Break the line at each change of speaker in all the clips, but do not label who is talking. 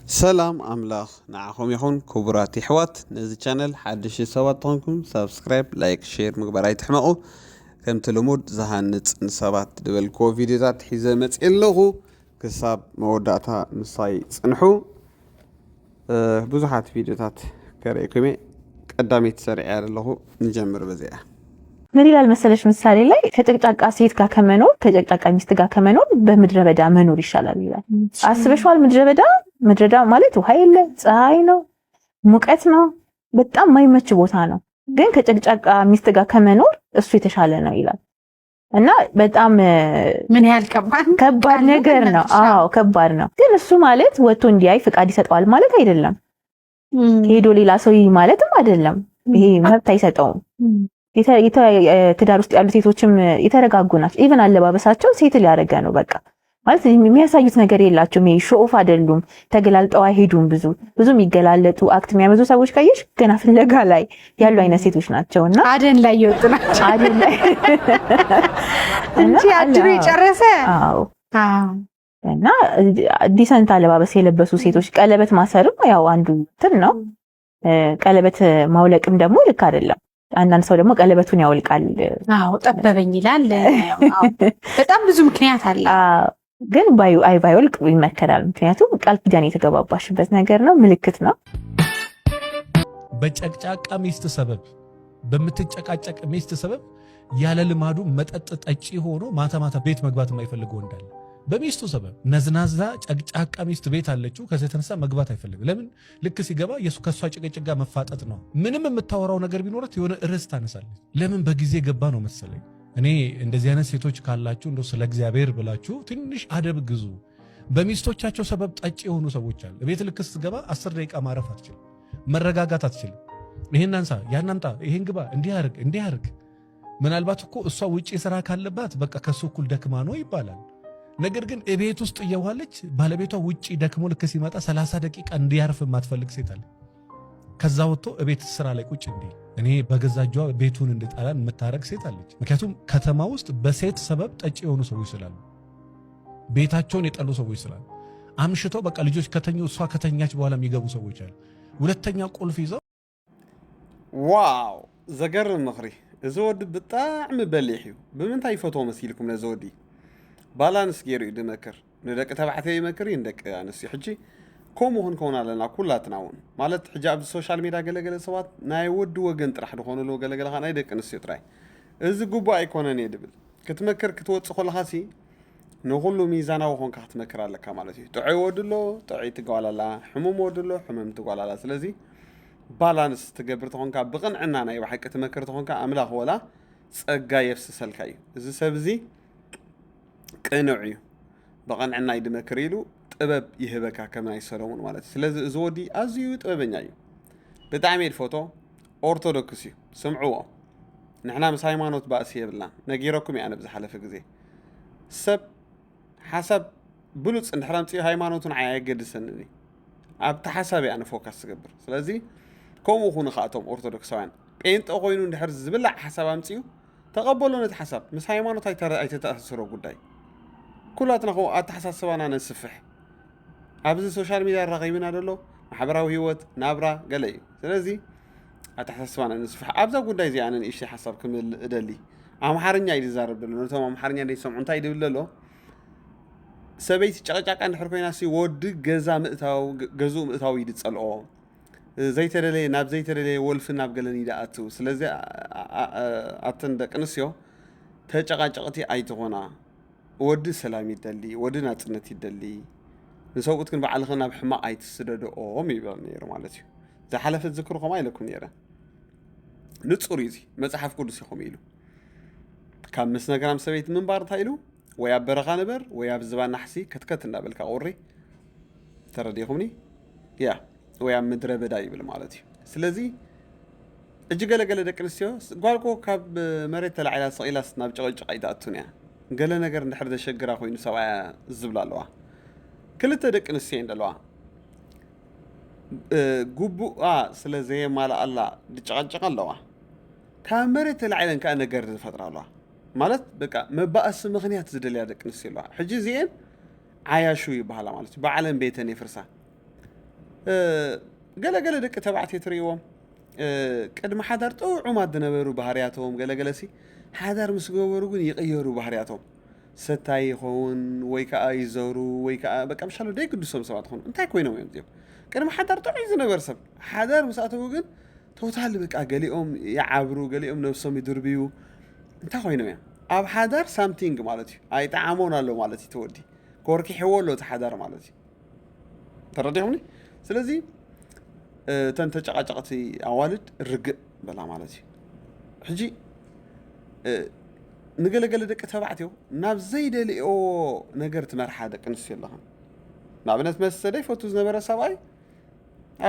سلام أملاخ نعخم يخون كبراتي حوات نزي channel حدش سوات تونكم سبسكرايب لايك شير مقبراي تحمقو كم تلمود زهانت نسابات دبل كو فيديوزات حزامت إلغو كساب موداتا نصاي صنحو بزحات فيديوزات كريكمي قدامي تسرع اللغو نجمر بزيها
ምን ይላል መሰለሽ ምሳሌ ላይ ከጨቅጫቃ ሴት ጋር ከመኖር ከጨቅጫቃ ሚስት ጋር ከመኖር በምድረ በዳ መኖር ይሻላል ይላል። አስበሽዋል? ምድረ በዳ ማለት ውሃ የለ፣ ፀሐይ ነው፣ ሙቀት ነው፣ በጣም የማይመች ቦታ ነው። ግን ከጨቅጫቃ ሚስት ጋር ከመኖር እሱ የተሻለ ነው ይላል። እና በጣም
ምን ያህል
ከባድ ነገር ነው። አዎ ከባድ ነው። ግን እሱ ማለት ወጥቶ እንዲያይ ፍቃድ ይሰጠዋል ማለት አይደለም። ሄዶ ሌላ ሰው ማለትም አይደለም። ይሄ መብት አይሰጠውም። ትዳር ውስጥ ያሉ ሴቶችም የተረጋጉ ናቸው። ኢቭን አለባበሳቸው ሴት ሊያረጋ ነው። በቃ ማለት የሚያሳዩት ነገር የላቸውም። ይሄ ሾኦፍ አይደሉም። ተገላልጠው አይሄዱም። ብዙ የሚገላለጡ አክት የሚያመዙ ሰዎች ካየሽ ገና ፍለጋ ላይ ያሉ አይነት ሴቶች ናቸውና
አደን ላይ ይወጡ ናቸው።
አደን ላይ
እንጂ አድሮ የጨረሰ
አዎ እና ዲሰንት አለባበስ የለበሱ ሴቶች ቀለበት ማሰርም ያው አንዱ እንትን ነው። ቀለበት ማውለቅም ደግሞ ልክ አይደለም። አንዳንድ ሰው ደግሞ ቀለበቱን ያወልቃል።
አዎ ጠበበኝ ይላል። በጣም ብዙ ምክንያት አለ።
ግን ባይወልቅ ይመከራል። ምክንያቱም ቃል ኪዳን የተገባባሽበት ነገር ነው፣ ምልክት ነው።
በጨቅጫቃ ሚስት ሰበብ በምትጨቃጨቅ ሚስት ሰበብ ያለ ልማዱ መጠጥ ጠጪ ሆኖ ማታ ማታ ቤት መግባት የማይፈልገው እንዳለ በሚስቱ ሰበብ ነዝናዛ ጨቅጫቃ ሚስት ቤት አለችው። ከዚህ የተነሳ መግባት አይፈልግም። ለምን? ልክ ሲገባ ከሷ ጭቅጭቅ ጋር መፋጠጥ ነው። ምንም የምታወራው ነገር ቢኖረት የሆነ ርዕስ ታነሳለች። ለምን? በጊዜ ገባ ነው መሰለኝ። እኔ እንደዚህ አይነት ሴቶች ካላችሁ እንደው ስለ እግዚአብሔር ብላችሁ ትንሽ አደብ ግዙ። በሚስቶቻቸው ሰበብ ጠጪ የሆኑ ሰዎች አሉ። ቤት ልክ ስትገባ 10 ደቂቃ ማረፍ አትችልም፣ መረጋጋት አትችልም። ይሄን አንሳ፣ ያን አምጣ፣ ይሄን ግባ፣ እንዲህ አርግ። ምናልባት እኮ እሷ ውጪ ስራ ካለባት በቃ ከሱ እኩል ደክማ ነው ይባላል። ነገር ግን እቤት ውስጥ እየዋለች ባለቤቷ ውጪ ደክሞ ልክ ሲመጣ 30 ደቂቃ እንዲያርፍ የማትፈልግ ሴት አለ። ከዛ ወጥቶ እቤት ስራ ላይ ቁጭ እንዲል እኔ በገዛጇ ቤቱን እንድጣላን የምታረግ ሴት አለች። ምክንያቱም ከተማ ውስጥ በሴት ሰበብ ጠጪ የሆኑ ሰዎች ስላሉ፣ ቤታቸውን የጠሉ ሰዎች ስላሉ፣ አምሽተው በቃ ልጆች ከተኙ እሷ ከተኛች በኋላ የሚገቡ ሰዎች አሉ። ሁለተኛ ቁልፍ ይዘው
ዋው ዘገርም ምኽሪ እዚ ወዲ ብጣዕሚ በሊሕ እዩ። ብምንታይ ይፈትዎ መሲልኩም ነዚ ወዲ? ባላንስ ገይሩ እዩ ድመክር። ንደቂ ተባዕትዮ ይመክር ንደቂ ኣንስትዮ ሕጂ ከምኡ ክንከውን ኣለና ኩላትና እውን ማለት ሕጂ ኣብ ሶሻል ሚድያ ገለገለ ሰባት ናይ ወዲ ወገን ጥራሕ ድኾኑሉ ገለገለ ናይ ደቂ ኣንስትዮ ጥራይ እዚ ግቡእ ኣይኮነን እየ ድብል ክትመክር ክትወፅእ ከለኻሲ ንኩሉ ሚዛናዊ ኮንካ ክትመክር ኣለካ ማለት እዩ። ጥዑይ ወዲ ኣሎ ጥዑይ ትጓል ኣላ፣ ሕሙም ወዲ ኣሎ ሕሙም ትጓል ኣላ። ስለዚ ባላንስ ትገብር ተኾንካ ብቕንዕና ናይ ብሓቂ ትመክር ተኾንካ ኣምላኽ ወላ ፀጋ የፍስሰልካ እዩ። እዚ ሰብ እዚ ቅንዕ እዩ፣ ብቐንዕና ይድመክር ኢሉ ጥበብ ይህበካ ከም ናይ ሰሎሞን ማለት እዩ። ስለዚ እዚ ወዲ ኣዝዩ ጥበበኛ እዩ። ብጣዕሚ ድፈቶ ኦርቶዶክስ እዩ። ስምዕዎ፣ ንሕና ምስ ሃይማኖት ባእሲ የብልና ነጊረኩም እያ ብዝሓለፈ ግዜ ሰብ ሓሳብ ብሉፅ እንድሕር ኣምፅኡ ሃይማኖቱን ኣየገድሰንን ኣብቲ ሓሳብ እያ ንፎካስ ትገብር። ስለዚ ከምኡኹኑ ኻእቶም ኦርቶዶክሳውያን ጴንጤ ኮይኑ እንድሕር ዝብላዕ ሓሳብ ኣምፅኡ ተቐበሎ ነቲ ሓሳብ። ምስ ሃይማኖት ኣይተተኣሰሮ ጉዳይ ኩላትና ኸ ኣተሓሳስባና ነስፍሕ። ኣብዚ ሶሻል ሚድያ ረኺብና ደሎ ማሕበራዊ ህይወት ናብራ ገለ እዩ። ስለዚ ኣተሓሳስባና ነስፍሕ። ኣብዛ ጉዳይ እዚኣ ኣነ ንእሽተይ ሓሳብ ክምል እደሊ ኣምሓርኛ እዩ ዝዛረብ ደሎ። ነቶም ኣምሓርኛ እንደይሰምዑ እንታይ ድብል ዘሎ ሰበይቲ ጨቕጫቃ እንድሕር ኮይናሲ ወዲ ገዝኡ ምእታዊ ይድፀልኦ ዘይተደለየ ናብ ዘይተደለየ ወልፊ ናብ ገለን ይደኣትው። ስለዚ ኣተን ደቂ ኣንስትዮ ተጨቃጨቕቲ ኣይትኾና። ወዲ ሰላም ይደሊ፣ ወዲ ናፅነት ይደሊ፣ ንሰብኡት ግን ባዕልኸ ናብ ሕማቕ ኣይትስደድኦም ይብል ነይሩ ማለት እዩ። ዝሓለፈ ዝክርኩም ኣይለኩም ነይረ። ንፁር እዩ እዚ መፅሓፍ ቅዱስ ይኹም ኢሉ ካብ ምስ ነገራም ሰበይቲ ምንባር እንታይ ኢሉ ወይ ኣብ በረኻ ንበር ወይ ኣብ ዝባን ናሕሲ ከትከት እንዳበልካ ቁሪ ተረዲኹምኒ ያ ወይ ኣብ ምድረ በዳ ይብል ማለት እዩ። ስለዚ እጅ ገለገለ ደቂ ኣንስትዮ ጓልኮ ካብ መሬት ተላዒላ ሰቂላስ ናብ ጨቕጭቕ ኣይትኣቱን እያ። ገለ ነገር እንድሕር ዘሸግራ ኮይኑ ሰብኣያ ዝብላ ኣለዋ። ክልተ ደቂ ኣንስትዮ እየን ዘለዋ። ጉቡኣ ስለ ዘየማልኣላ ድጨቐጭቕ ኣለዋ። ካብ መሬት ተላዒለን ከዓ ነገር ዝፈጥራ ኣለዋ ማለት በቃ መባእሲ ምክንያት ዝደልያ ደቂ ኣንስትዮ ኣለዋ። ሕጂ እዚአን ዓያሹ ይበሃላ ማለት እዩ። ባዕለን ቤተን የፍርሳ ገለገለ ደቂ ተባዕትዮ ትርእይዎም ቅድሚ ሓዳር ጥዑማት ዝነበሩ ባህርያቶም ገለገለሲ ሓዳር ምስ ገበሩ ግን ይቕየሩ ባህርያቶም ሰታይ ይኸውን ወይ ከዓ ይዘሩ ወይ ከዓ በቃ ምሻሎ ደይግድሶም ሰባት ይኾኑ እንታይ ኮይኖም እዮም እዚኦም ቅድሚ ሓዳር ጥዑይ ዝነበር ሰብ ሓዳር ምስ ኣተው ግን ቶታል በቃ ገሊኦም ይዓብሩ ገሊኦም ነብሶም ይድርብዩ እንታይ ኮይኖም እዮም ኣብ ሓዳር ሳምቲንግ ማለት እዩ ኣይጣዓሞን ኣሎ ማለት እዩ ተወዲ ኮርኪሕዎ ኣሎ እቲ ሓዳር ማለት እዩ ተረዲኹምኒ ስለዚ ተን ተጨቃጨቅቲ ኣዋልድ ርግእ በላ ማለት እዩ ሕጂ ንገለገለ ደቂ ተባዕትዮ ናብ ዘይደልኦ ነገር ትመርሓ ደቂ ኣንስትዮ ኣለኻ ንኣብነት መስተ ደይፈቱ ዝነበረ ሰብኣይ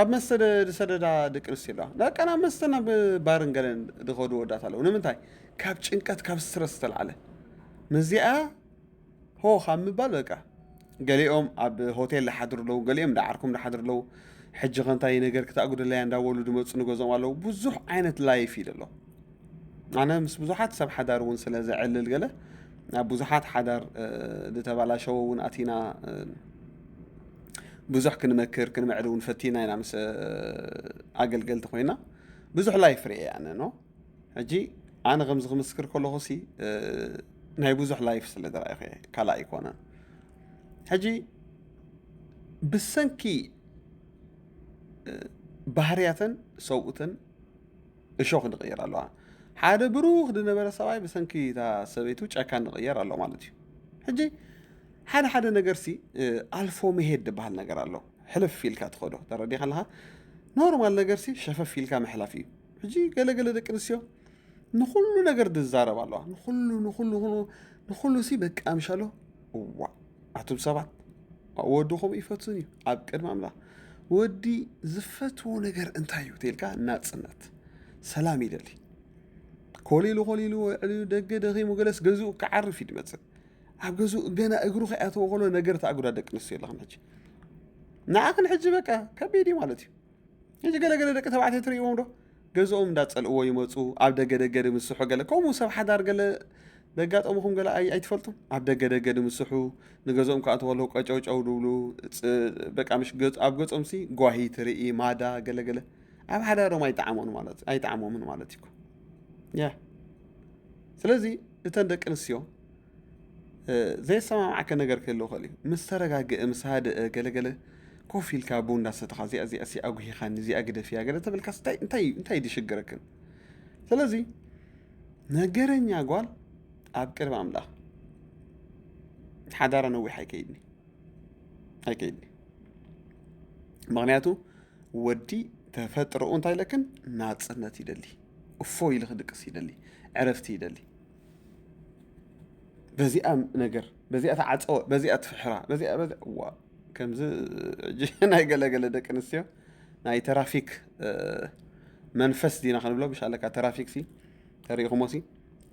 ኣብ መስተ ዝሰደዳ ደቂ ኣንስትዮ ኣለዋ ደቂ ናብ መስተ ናብ ባርን ገለን ዝኸዱ ወዳት ኣለዉ ንምንታይ ካብ ጭንቀት ካብ ስትረስ ዝተልዓለ መዚኣ ሆ ካብ ምባል በቃ ገሊኦም ኣብ ሆቴል ዝሓድሩ ኣለዉ ገሊኦም ዳዓርኩም ዝሓድሩ ኣለዉ ሕጂ ኸንታይ ነገር ክተኣጉደለያ እንዳበሉ ድመፁ ንገዝኦም ኣለዉ ብዙሕ ዓይነት ላይፍ ኢሉ ኣሎ ኣነ ምስ ብዙሓት ሰብ ሓዳር እውን ስለ ዘዕልል ገለ ኣብ ብዙሓት ሓዳር ዝተባላሸው እውን ኣቲና ብዙሕ ክንመክር ክንመዕድ እውን ፈቲና ኢና ምስ ኣገልገልቲ ኮይና ብዙሕ ላይፍ ርአ ኣነ ኖ ሕጂ ኣነ ከምዚ ክምስክር ከለኹ ሲ ናይ ብዙሕ ላይፍ ስለ ዝረኣይኹ እየ ካልእ ኣይኮነን ሕጂ ብሰንኪ ባህርያተን ሰብኡትን እሾክ ንቕየር ኣለዋ ሓደ ብሩኽ ዝነበረ ሰብኣይ ብሰንኪ እታ ሰበይቱ ጨካን ንቕየር ኣሎ ማለት እዩ ሕጂ ሓደ ነገር ሲ ኣልፎ መሄድ ዝበሃል ነገር ኣሎ ሕልፍ ኢልካ ትኸዶ ተረዲኻ ኣለኻ ኖርማል ነገር ሲ ሸፈፍ ኢልካ ምሕላፍ እዩ ሕጂ ገለገለ ደቂ ኣንስትዮ ንኩሉ ነገር ዝዛረብ ኣለዋ ንኩሉ ሲ በቃ ምሻሎ እዋ ኣቱም ሰባት ወድኹም ይፈትሱን እዩ ኣብ ቅድሚ ኣምላኽ ወዲ ዝፈትዎ ነገር እንታይ እዩ ተልካ ናጽነት ሰላም ይደሊ ኮሊሉ ደገ ደኺሙ ገለስ ገዝኡ ክዓርፍ ይድመፅእ ኣብ ገዝኡ ገና እግሩ ከኣተዎ ከሎ ነገር ተኣጉዳ ደቂ ኣንስትዮ ኣለኽን ሕጂ ንዓኽን ሕጂ በቃ ከቢድ እዩ ማለት እዩ ሕጂ ገለገለ ደቂ ተባዕትዮ ትርእይዎም ዶ ገዝኦም እንዳፀልእዎ ይመፁ ኣብ ደገ ድምስሑ ገለ ከምኡ ሰብ ሓዳር ገለ ደጋጠሙኹም ገለ ኣይትፈልጡም ኣብ ደገ ድምስሑ ንገዝኦም ከኣትዎ ከለዉ ቀጨውጨው ድብሉ በቃ ምሽ ኣብ ገጾም ሲ ጓሂ ትርኢ ማዳ ገለገለ ኣብ ሓዳሮም ኣይጣዕሞምን ማለት እዩ ያ ስለዚ እተን ደቂ ኣንስትዮ ዘይሰማምዓከ ነገር ክህልው ክእል እዩ ምስ ተረጋግአ ምስ ሃድአ ገለገለ ኮፍ ኢልካ ቡን እንዳሰተኻ እዚኣ ኣጉሂኻኒ እዚኣ ግደፍያ ገለ ተብልካ እንታይ ድሽግረክን ስለዚ ነገረኛ ጓል ኣብ ቅድሚ ኣምላኽ ሓዳራ ነዊሕ ኣይከይድኒ ምክንያቱ ወዲ ተፈጥሮኡ እንታይ ለክን ናጽነት ይደሊ እፎ ኢሉ ክድቅስ ይደሊ ዕረፍቲ ይደሊ በዚኣ ነገር በዚኣ ተዓፀወ በዚኣ ትፍሕራ በዚኣ ዋ ከምዚ ናይ ገለገለ ደቂ ኣንስትዮ ናይ ትራፊክ መንፈስ ዲና ክንብሎ ብሻለካ ትራፊክ ሲ ተሪኢኹሞ ሲ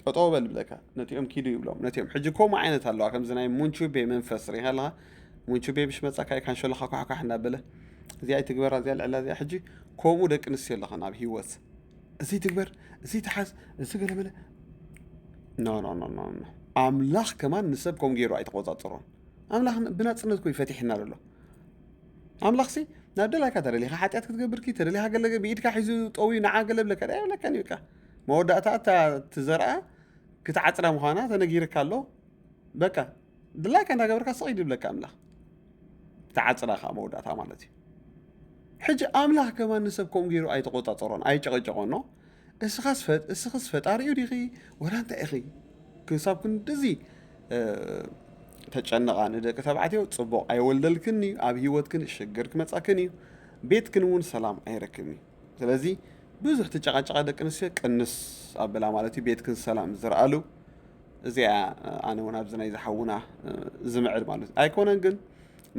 ጠጠው በል ብለካ ነቲኦም ኪዱ ይብሎም ነቲኦም ሕጂ ከምኡ ዓይነት ኣለዋ ከምዚ ናይ ሙንቹቤ መንፈስ ሪኢኻ ኣለኻ ሙንቹቤ ብሽ መፃካ ካንሸለኻ ኳሕኳሕ እናበለ እዚኣ ይትግበራ እዚኣ ልዕላ እዚኣ ሕጂ ከምኡ ደቂ ኣንስትዮ ኣለኸን ኣብ ሂወት እዚ ትግበር እዚ ተሓዝ እዚ ገለመለ ኖ ኣምላኽ ከማን ንሰብ ከም ገይሩ ኣይተቆፃፅሮን ኣምላኽ ብናፅነት ኮይ ፈቲሕና ኣሎ ኣምላኽ ሲ ናብ ደላይካ ተደሊኻ ሓጢኣት ክትገብርኪ ተደሊኻ ገለ ብኢድካ ሒዙ ጠውዩ ንዓ ገለ ብለካ ለካኒ በቃ መወዳእታ ትዘርአ ክትዓፅዳ ምዃና ተነጊርካ ኣሎ በቃ ድላይካ እንዳገበርካ ስቕ ይብለካ ኣምላኽ ተዓፅዳኻ መወዳእታ ማለት እዩ ሕጂ ኣምላኽ ከማን ንሰብ ከም ገይሩ ኣይተቆፃፅሮን ኣይጨቐጨቖን ኖ እስኽስ ፈጣሪኡ ዲኺ ወላ እንታይ ኢኺ ክሳብ ክንድዚ ተጨነቓ ንደቂ ተባዕትዮ ፅቡቕ ኣይወልደልክን እዩ ኣብ ሂወትክን ሽግር ክመፃክን እዩ ቤትክን እውን ሰላም ኣይረክብን እዩ ስለዚ ብዙሕ ተጨቃጨቃ ደቂ ኣንስትዮ ቅንስ ኣበላ ማለት እዩ ቤትክን ሰላም ዝረኣሉ እዚኣ ኣነ እውን ኣብዚ ናይ ዝሓውና ዝምዕድ ማለት ኣይኮነን ግን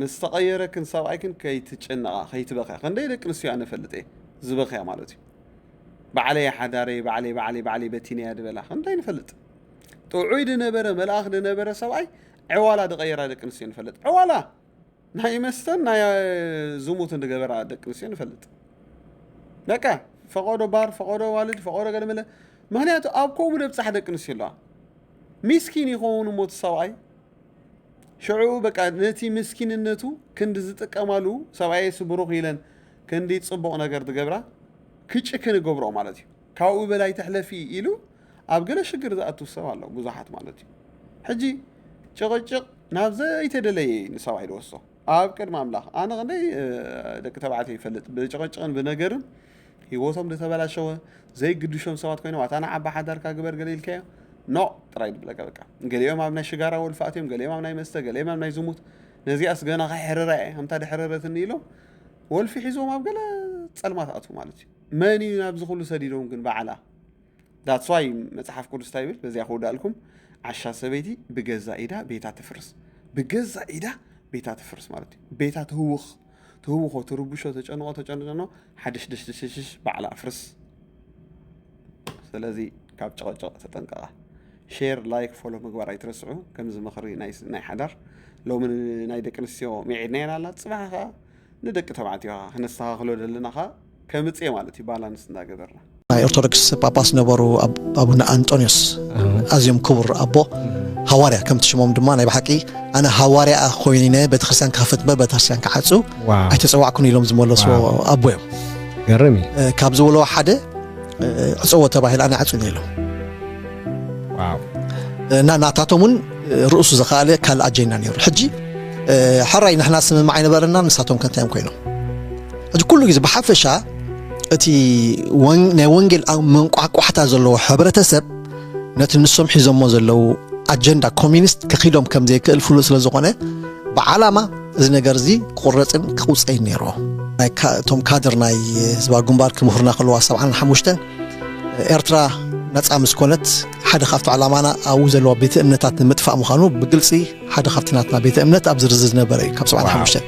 ምስ ተቐየረክን ሰብኣይክን ከይትጨነቓ ከይትበኽያ ክንደይ ደቂ ኣንስትዮ ኣነ ፈልጥ እየ ዝበኽያ ማለት እዩ ባዕለይ ሓዳረይ ባዕለይ በቲነያ ድበላ ክንደይ ንፈልጥ ጥዑይ ድነበረ መልኣኽ ድነበረ ሰብኣይ ዕዋላ ድቐየራ ደቂ ኣንስትዮ ንፈልጥ ዕዋላ ናይ መስተን ናይ ዝሙትን ድገበራ ደቂ ኣንስትዮ ንፈልጥ በቃ ፈቆዶ ባር ፈቆዶ ዋልድ ፈቆዶ ገለመለ ምክንያቱ ኣብ ከምኡ ደብፃሕ ደቂ ኣንስትዮ ኣለዋ ሚስኪን ይኸውን ሞት ሰብኣይ ሽዑ በቃ ነቲ ምስኪንነቱ ክንዲ ዝጥቀማሉ ሰብኣይ ስብሩኽ ኢለን كندي تصبق نجار تجبره كيش كن جبره مالتي كاو بلاي تحلفي إلو أبغى شجر ذا أتوسع الله بزحت مالتي حجي شغل نافذة يتدلي نسوي الوصة أبكر مملح أنا غني دك تبعتي فلت بشغل بنجرم هي وصم لتبلا شو زي قدوشهم سوات كينو وأنا عب حدار كجبر قليل كيا نو ترايد بلا قال يوم عمنا شجرة والفاتيم قال يوم عمنا يمسته قال يوم عمنا يزموت نزي أسجنا غير حررة هم تادي حررة النيلو والفي حزوم أبغى لا سلمات أطفو مالتي ماني نابز خلو سديدهم كن بعلا that's why متحف كل ستايل بزي أخود لكم عشان سبيتي بجزء إيدا بيتا تفرس بجزء إيدا بيتا تفرس مالتي بيتا تهوخ وتربوشة تجانو حدش بعلا فرس سلازي كاب جا تتنقع شير لايك فولو مقبار يترسعو كم زي مخري ناي حدر لو من نايدك نسيو ميعيدنين على تصبحها ندك تبعتيها هنستغلو لنا كمتصي مالتي بالانس እንዳገበርና
ኦርቶዶክስ ጳጳስ ነበሩ አቡነ አንጦኒዮስ አዚም ክቡር አቦ ሐዋርያ ከም ትሽሞም ድማ ናይ በሐቂ አነ ሐዋርያ ኮይኔ ቤተክርስቲያን ካፈት ቤተክርስቲያን ካዓጹ አይተጸዋዕኩን ኢሎም ዝመለሱ አቦ እዮም
ገረሚ
ካብ ዝብሎ ሓደ ዕጽወ ተባሂል አነ ዓጹን ኢሎም
ዋው
እና ናታቶምን ርእሱ ዘኻለ ካል አጀና ነይሩ ሕጂ حراي نحن اسم معي نبرنا نساتهم كنت يوم كينو أجي كله جز بحفشة أتي نوانجل من قحطة زلوا حبرة سب نتنسم حزم مزلوا أجندة كومينست كخيلهم كم ذيك الفلوس لزقنا بعلامة زنجرزي قرطن قوس أي نيرو توم كادر ناي زبا جنبار كمهرنا خلوا سبعان حموشتن إرترا نتأمس كونت حدا خافت على معنا أو زلوا بيت أمنتات مدفع مخانو بقلسي حدا خافتناتنا بيت أمنت أبزر ززنا بري كاب سبعان حموشتن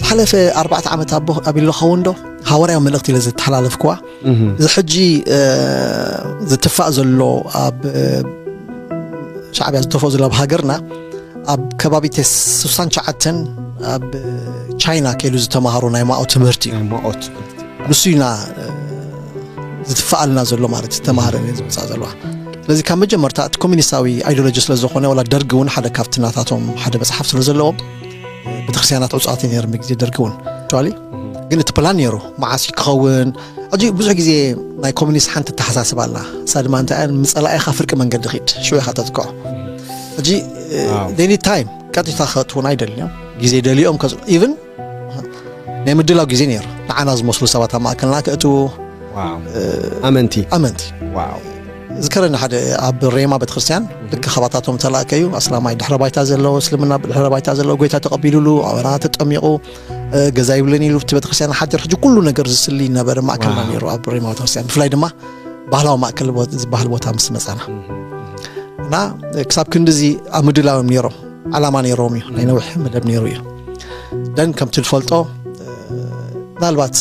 حلف 4 عامات أبي الله خوندو هاوري من الأختي لزت حلالف كوا زحجي زتفاق زلو أب شعبي زتفاق زلو بهاجرنا أب كبابي تسوسان شعتن أب تشاينا كيلو زتمهارونا ما أو تمرتي نسينا زتفاق لنا زلو مارت تمهارين زلو لذي كان مجمرتا كومينيستاوي ايديولوجيس لزخونه ولا درغون حدا كافتناتاتهم حدا بصحف سلازلهم بتخسيانات عصاتين يرمي جدي درغون توالي قلت بلان يرو معاسي كون اجي بزح غزي ماي كومينيست حنت تحساسب الله صاد ما انت مصلاي خفرق منقد خيد شوي خاطتكو اجي ديني تايم كاتي تاخطون ايدليام غزي دليوم كز ايفن نمدلاو غزي نير معنا زمسلو سباتا ما كلنا كاتو
واو امنتي واو ذكرنا حدا اب ريما بيت كريستيان لك خباطاتهم تلاقيو اسلاماي دحر بايتا زلو اسلمنا بدحر بايتا زلو غويتا تقبلوا اورات تطميقوا غزايبلني لو بيت كريستيان حاضر حجي كل ነገር ዝስልይ ነበር ማከልና ነይሩ اب ريما بيت كريستيان ፍላይ ድማ ባህላው ማከል ባህል ቦታ ምስ መጻና እና ክሳብ ክንዲዚ አምድላው ነይሩ ዓላማ ነይሮም እዩ ናይ ነውሕ መደብ ነይሩ እዩ ደን ከም ትፈልጦ ምናልባት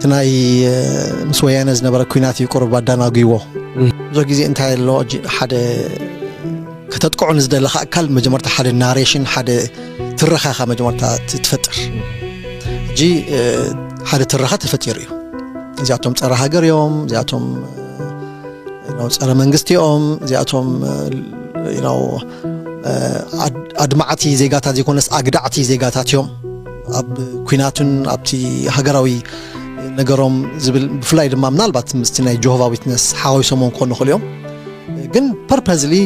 تناي مسويانا زنبرة كويناتي يقرب بعدنا قيوه زوجي أنت لو حدا كتتقع نزدل لخا كل مجمرت حدا الناريشن حدا ترخا مجمرت تتفتر جي حدا ترخا تفتيريو زياتهم ترخا قريوم زياتهم ترى منجستي زياتهم أدمعتي زيجاتها زي كونس أقدعتي زيجاتها يوم أب كويناتن أبتي هجراوي نجارم زبل بفلايد ما منالبات مستناي جوهوا ويتنس حاوي سمون كون نخليهم جن purposely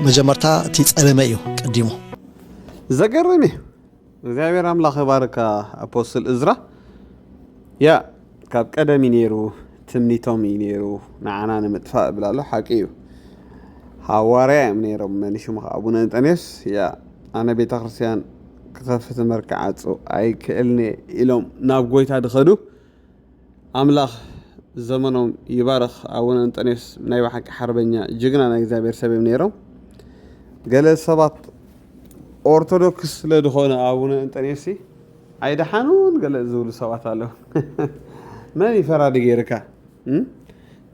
مجمرتا تيتسألميو قديمو
زقرني እግዚአብሔር አምላኽ ባረካ አፖስትል እዝራ ያ ካብ ቀደም ነይሩ ትምኒቶም ነይሩ ንዓና ንምጥፋእ ብላሎ ሓቂዩ ሐዋርያ ነይሮም መንሽሙ አቡነ እንጦንዮስ ያ ኣነ ቤተ ክርስቲያን ከፈተ መርካዓጾ አይ ክእልኒ ኢሎም ናብ ጎይታ ድኸዱ አምላኽ ዘመኖም ይባረኽ አቡነ እንጦንዮስ ናይ ባሕቂ ሓርበኛ ጅግና ናይ እግዚአብሔር ሰብ ነይሮም ገለ ሰባት ኦርቶዶክስ ለድኾነ አቡነ እንጦንዮስ አይደሓኑን ገለ ዝብሉ ሰባት አለው መን ይፈራድ ጌርካ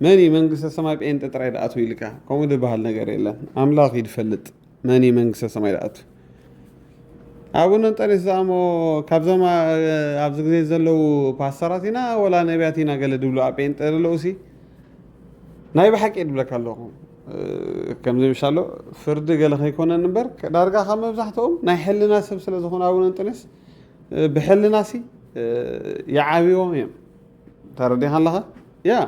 መን መንግስተ ሰማይ ጴንጤ ጥራይ ዳኣቱ ይልካ ከምኡ ድበሃል ነገር የለን አምላኽ ይድፈልጥ መን መንግስተ ሰማይ ዳኣቱ አቡነ እንጦንዮስ ዛሞ ካብዘማ ኣብዚ ግዜ ዘለው ፓስተራቲና ወላ ነቢያቲና ገለ ድብሉ ጴንጤ ለውሲ ናይ ባሕቂ ድብለካ ኣለኹ ከም ዝምሻሎ ፍርዲ ገለ ከይኮነን እምበር ዳርጋ ካብ መብዛሕትኦም ናይ ሕልና ሰብ ስለ ዝኾነ አቡነ እንጦንዮስ ብሕልናሲ يعاويهم يم تردي الله يا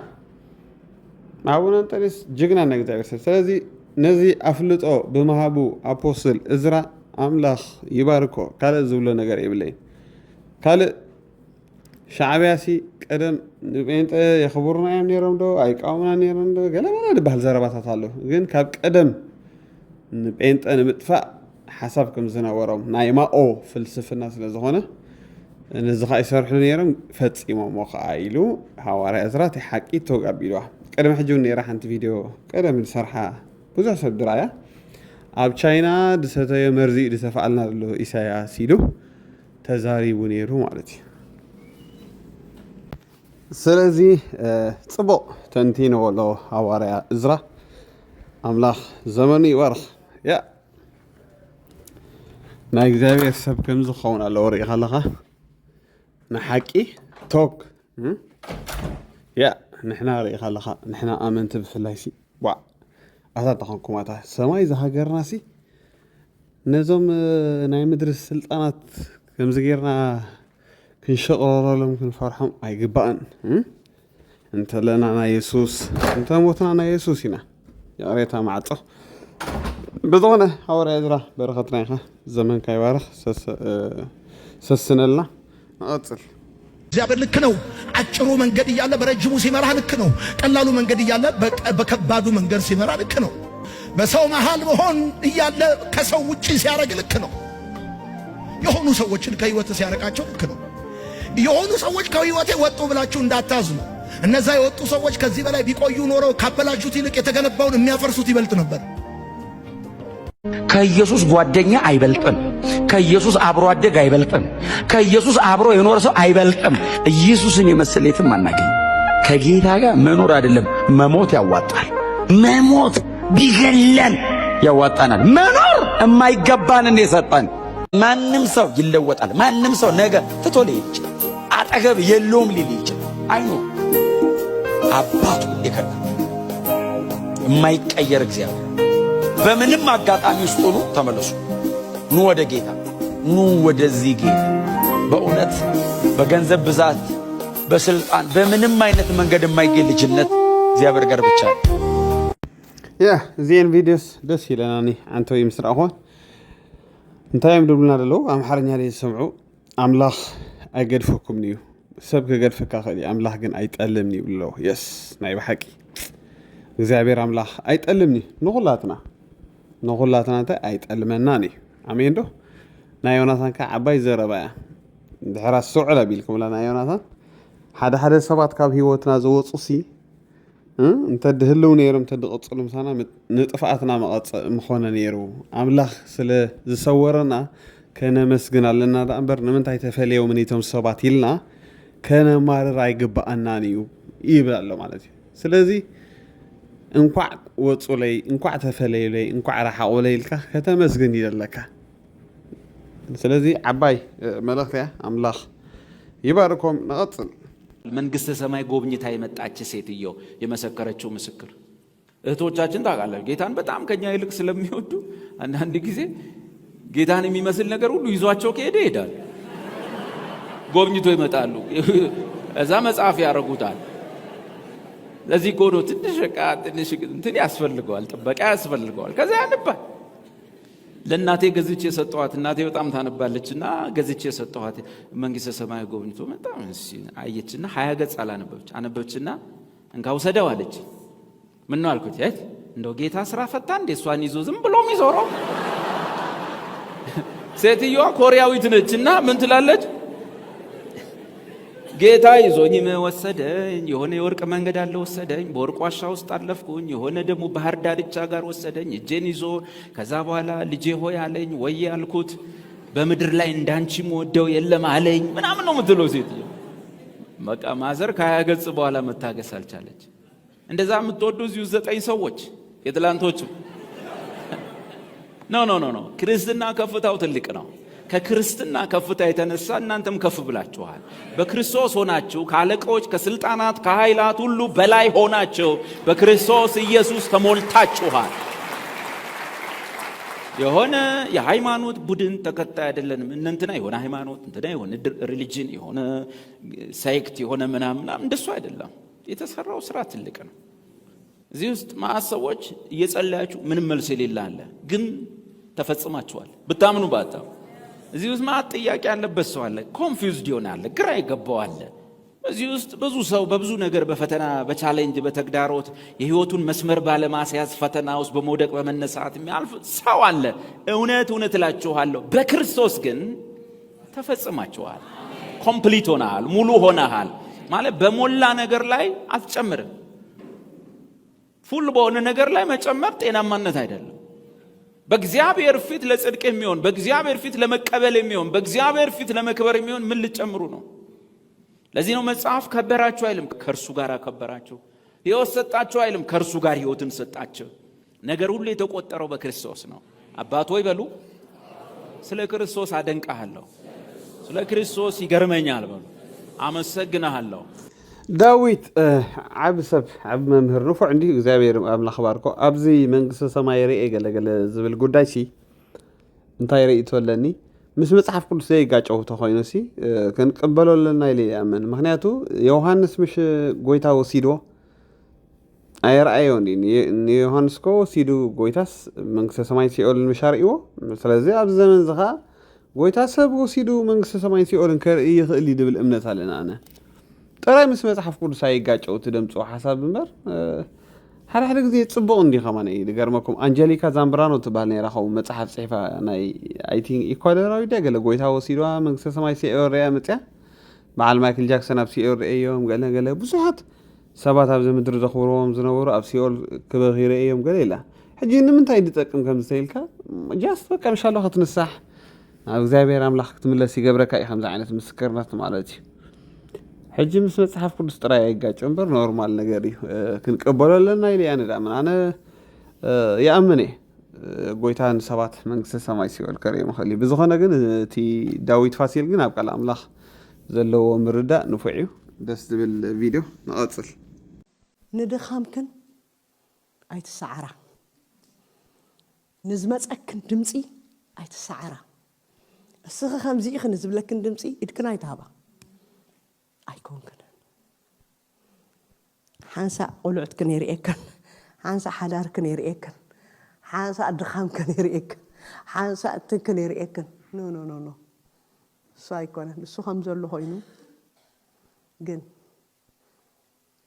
عاونا تريس جغنا نغزابير سلازي نزي افلطو بمهابو ابوستل ازرا املاخ يباركو قال زبل ነገር يبلي قال شعبياسي قدم بنت يخبرنا يم نيرم دو ايقاونا نيرم دو غلبنا دبال زرباتات አሉ ግን ካብ ቀደም بنت نمطفا حسابكم زناورم نايماኦ ፍልስፍና ስለዝኾነ نزخ يسرح نيرم فصيمو مخايلو حواري ازرات حقي توغابيلوا قدم حجون نيرا حنت فيديو قدم سرحا بزا سب درايا اب تشاينا دسته مرزي دسفعلنا له إساياس يدو تزاريبو نيرو مالتي سلازي صبو تنتينو لو حواري ازرا املاح زمني ورخ يا نا እግዚአብሔር ሰብ ከምዝ ኸውን አለ ወሪ خلخ نحكي توك يا نحنا ري خلخ نحنا امنت بفلايسي وا አታጣኹም ማታ ሰማይ ዘሃገርናሲ ነዞም ናይ ምድር ስልጣናት ከምዝ ጌርና ክንሸቀረሎም ክንፈርሖም አይግባን እንተ ለና ና ኢየሱስ እንተ ሞትና ና ኢየሱስ ኢና ያሬታ ማዕጾ بضونه حوار ازرا برختنا يخ زمن كايبارخ سسنلنا اصل
እግዚአብሔር ልክ ነው አጭሩ መንገድ ይያለ በረጅሙ ሲመራ ልክ ነው ቀላሉ መንገድ ይያለ በከባዱ መንገድ ሲመራ ልክ ነው በሰው መሃል መሆን ይያለ ከሰው ውጪ ሲያረግ ልክ ነው የሆኑ ሰዎችን ከህይወት ሲያረቃቸው ልክ ነው የሆኑ ሰዎች ከህይወቴ ወጡ ብላችሁ እንዳታዝኑ እነዛ የወጡ ሰዎች ከዚህ በላይ ቢቆዩ ኖሮ ካበላጁት ይልቅ የተገነባውን የሚያፈርሱት ይበልጥ ነበር
ከኢየሱስ ጓደኛ አይበልጥም ከኢየሱስ አብሮ አደግ አይበልጥም ከኢየሱስ አብሮ የኖር ሰው አይበልጥም ኢየሱስን የመሰለየትም አናገኝ ከጌታ ጋር መኖር አይደለም መሞት ያዋጣል መሞት ቢገለን ያዋጣናል መኖር የማይገባን እንደሰጠን ማንንም ሰው ይለወጣል ማንንም ሰው ነገ ትቶ ሊሄድ አጠገብ የለውም ሊልጅ አይኑ አባቱ ይከዳ የማይቀየር እግዚአብሔር በምንም አጋጣሚ ውስጥ ሆኖ ተመለሱ ኑ ወደ ጌታ ኑ ወደዚህ ጌታ በእውነት በገንዘብ ብዛት በስልጣን በምንም አይነት መንገድ የማይገኝ ልጅነት እግዚአብሔር ጋር ብቻ
ያ ዚን ቪዲዮስ ደስ ይለናኒ አንተ ይምስራሆን እንታይም ደብልና ደለው አምሐርኛ ላይ ሰምዑ አምላኽ አይገድፈኩም ነው ሰብ ከገድፈካ ኸሊ አምላኽ ግን አይጠልምኒ ብሎ የስ ናይ በሐቂ እግዚአብሔር አምላኽ አይጠልምኒ ንኹላትና نقولاتنا أنت أيت المناني عمين دو نايوناتان كعباي زربايا دحرا السعودة بيلكم لا نايوناتان حدا سبات كاب هيوتنا زوت صوصي أنت دهلو نيرم تدقصلهم سنة نطفأتنا مخونا نيرو أملاخ سلا زصورنا كان مسجنا لنا ده أمبر نمنتاي تفعليه ومنيتهم سبات يلنا كان مار راي جب أنانيو يبلا له مالتي سلازي እንኳዕ ወጹለይ እንኳዕ ተፈለይለይ እንኳዕ ረሓቆለይልካ ከተመስግን ይደለካ ስለዚህ ዓባይ መልእኽትያ አምላኽ ይባርኮም ነቀጽል
መንግስተ ሰማይ ጎብኝታ የመጣች ሴትዮ የመሰከረችው ምስክር እህቶቻችን ታውቃላችሁ ጌታን በጣም ከኛ ይልቅ ስለሚወዱ አንዳንድ ጊዜ ጌታን የሚመስል ነገር ሁሉ ይዟቸው ከሄደ ይሄዳል ጎብኝቶ ይመጣሉ እዛ መጽሐፍ ያረጉታል ለዚህ ጎዶ ትንሽ እንትን ያስፈልገዋል ጥበቃ ያስፈልገዋል ከዛ ያንባል ለእናቴ ገዝቼ ሰጠኋት እናቴ በጣም ታነባለችና ገዝቼ ሰጠኋት መንግስተ ሰማይ ጎብኝቶ መጣ አየችና 20 ገጽ አነበበችና እንካው ሰደው አለች ምን ነው አልኩት እንደው ጌታ ስራ ፈታ እንደ እሷን ይዞ ዝም ብሎ የሚዞረው ሴትዮዋ ኮሪያዊት ነችና ምን ትላለች ጌታ ይዞኝ ወሰደኝ የሆነ የወርቅ መንገድ አለ ወሰደኝ በወርቅ ዋሻ ውስጥ አለፍኩኝ የሆነ ደሞ ባህር ዳርቻ ጋር ወሰደኝ እጄን ይዞ ከዛ በኋላ ልጄ ሆይ አለኝ ወይ አልኩት በመድር ላይ እንዳንቺ ሞደው የለም አለኝ ምናምን ነው ምትለው ሴትዮ በቃ ማዘር ከ20 ገጽ በኋላ መታገስ አልቻለች እንደዛ የምትወዱ እዚሁ 9 ሰዎች የትላንቶቹ ኖ ክርስትና ከፍታው ትልቅ ነው ከክርስትና ከፍታ የተነሳ እናንተም ከፍ ብላችኋል በክርስቶስ ሆናችሁ ከአለቆች ከስልጣናት ከኃይላት ሁሉ በላይ ሆናችሁ በክርስቶስ ኢየሱስ ተሞልታችኋል የሆነ የሃይማኖት ቡድን ተከታይ አይደለንም። እንትና የሆነ ሃይማኖት እንትና የሆነ ሪሊጅን የሆነ ሴክት የሆነ ምናምን እንደሱ አይደለም። የተሰራው ስራ ትልቅ ነው። እዚህ ውስጥ ማሰቦች እየጸለያችሁ ምንም መልስ የሌለ አለ፣ ግን ተፈጽማችኋል ብታምኑ ባታው። እዚህ ውስጥ ማት ጥያቄ ያለበት ሰው አለ፣ ኮንፊውዝድ ይሆናል፣ ግራ ይገባዋል። እዚህ ውስጥ ብዙ ሰው በብዙ ነገር በፈተና በቻሌንጅ በተግዳሮት የህይወቱን መስመር ባለማስያዝ ፈተና ውስጥ በመውደቅ በመነሳት የሚያልፍ ሰው አለ። እውነት እላችኋለሁ በክርስቶስ ግን ተፈጽማችኋል። ኮምፕሊት ሆነሃል፣ ሙሉ ሆነሃል። ማለት በሞላ ነገር ላይ አትጨምርም። ፉል በሆነ ነገር ላይ መጨመር ጤናማነት አይደለም። በእግዚአብሔር ፊት ለጽድቅ የሚሆን በእግዚአብሔር ፊት ለመቀበል የሚሆን በእግዚአብሔር ፊት ለመክበር የሚሆን ምን ልጨምሩ ነው? ለዚህ ነው መጽሐፍ ከበራችሁ አይልም፣ ከእርሱ ጋር አከበራችሁ። ሕይወት ሰጣችሁ አይልም፣ ከእርሱ ጋር ሕይወትን ሰጣችሁ። ነገር ሁሉ የተቆጠረው በክርስቶስ ነው። አባት ሆይ በሉ። ስለ ክርስቶስ አደንቃለሁ፣ ስለ ክርስቶስ ይገርመኛል በሉ። አመሰግናለሁ።
ዳዊት ዓብ ሰብ ዓብ መምህር ንፉዕ እንዲሁ እግዚአብሔር ኣምላኽ ባርኮ ኣብዚ መንግስቲ ሰማይ ርኤ ገለገለ ዝብል ጉዳይ ሲ እንታይ ርኢ ትወለኒ ምስ መጽሓፍ ቅዱስ ዘይጋጨው ተኾይኑ ሲ ክንቅበሎ ኣለና ኢለ ይኣምን። ምክንያቱ ዮሃንስ ምሽ ጎይታ ወሲዶ ኣይረኣዮን ንዮሃንስ ኮ ወሲዱ ጎይታስ መንግስቲ ሰማይ ሲኦልን ምሻርእዎ። ስለዚ ኣብዚ ዘመን ዝኻ ጎይታ ሰብ ወሲዱ መንግስቲ ሰማይ ሲኦልን ከርኢ ይኽእል ይድብል እምነት ኣለና ኣነ ጥራይ ምስ መጽሓፍ ቅዱስ ኣይጋጨው ትደምፅዎ ሓሳብ እምበር ሓደ ጊዜ ጽቡቕ እንዲ ኸማነ እዩ ዝገርመኩም። አንጀሊካ ዛምብራኖ ትባል ነይራ ኸው መጽሓፍ ጽሒፋ ናይ አይ ቲንክ ኢኳዶራዊ ገለ ጎይታ ወሲዷ መንግስቲ ሰማይ ሲኦል ርያ መጽያ በዓል ማይክል ጃክሰን ኣብ ሲኦል ርአዮም ገለ ብዙሓት ሰባት ኣብዚ ምድሪ ዘኽብርዎም ዝነበሩ ኣብ ሲኦል ክበኺ ርአዮም ገለ ኢላ። ሕጂ ንምንታይ ዝጠቅም ከም ዝተይልካ ጃስት በቃ ምሻሎ ክትንሳሕ ኣብ እግዚአብሔር ኣምላኽ ክትምለስ ይገብረካ እዩ ከምዚ ዓይነት ምስክርነት ማለት እዩ። ሕጂ ምስ መጽሓፍ ቅዱስ ጥራይ ኣይጋጭም እምበር ኖርማል ነገር እዩ ክንቀበሎ ኣለና ኢለ እያ ንዳምን ኣነ ይኣምን እየ ጎይታ ንሰባት መንግስቲ ሰማይ ሲኦል ከርእዮ ምኽእል እዩ። ብዝኾነ ግን እቲ ዳዊት ፋሲል ግን ኣብ ቃል ኣምላኽ ዘለዎ ምርዳእ ንፉዕ እዩ። ደስ ዝብል ቪድዮ ንቐፅል።
ንድኻምክን ኣይትሰዓራ፣ ንዝመፀክን ድምፂ ኣይትሰዓራ። እስኺ ከምዚ ኢኺ ንዝብለክን ድምፂ ኢድክን ኣይትሃባ ኣይኮንክን። ሓንሳ ቆልዑትክን የርእየክን፣ ሓንሳ ሓዳርክን የርእየክን፣ ሓንሳ ድኻምክን የርእየክን፣ ሓንሳ እትንክን የርእየክን። ኖ እሱ ኣይኮነን። እሱ ከም ዘሎ ኮይኑ ግን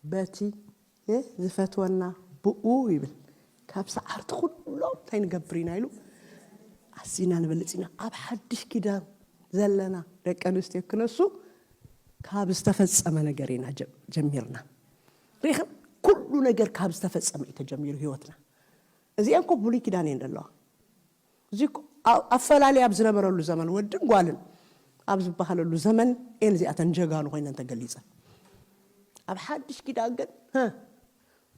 በቲ ዝፈትወና ብኡ ይብል ካብ ሰዓርቲ ኩሎም እንታይ ንገብር ኢና ኢሉ ኣሲና ንበልፅ ኢና። ኣብ ሓድሽ ኪዳን ዘለና ደቂ ኣንስትዮ ክነሱ ካብ ዝተፈጸመ ነገር ኢና ጀሚርና። ሪኽን ኩሉ ነገር ካብ ዝተፈጸመ እዩ ተጀሚሩ ህይወትና። እዚአን ኮ ብሉይ ኪዳን እየን ዘለዋ። እዚ ኣፈላልያ ኣብ ዝነበረሉ ዘመን ወድን ጓልን ኣብ ዝበሃለሉ ዘመን እየን እዚኣተን ጀጋኑ ኮይነን ተገሊፀን። ኣብ ሓድሽ ኪዳን ግን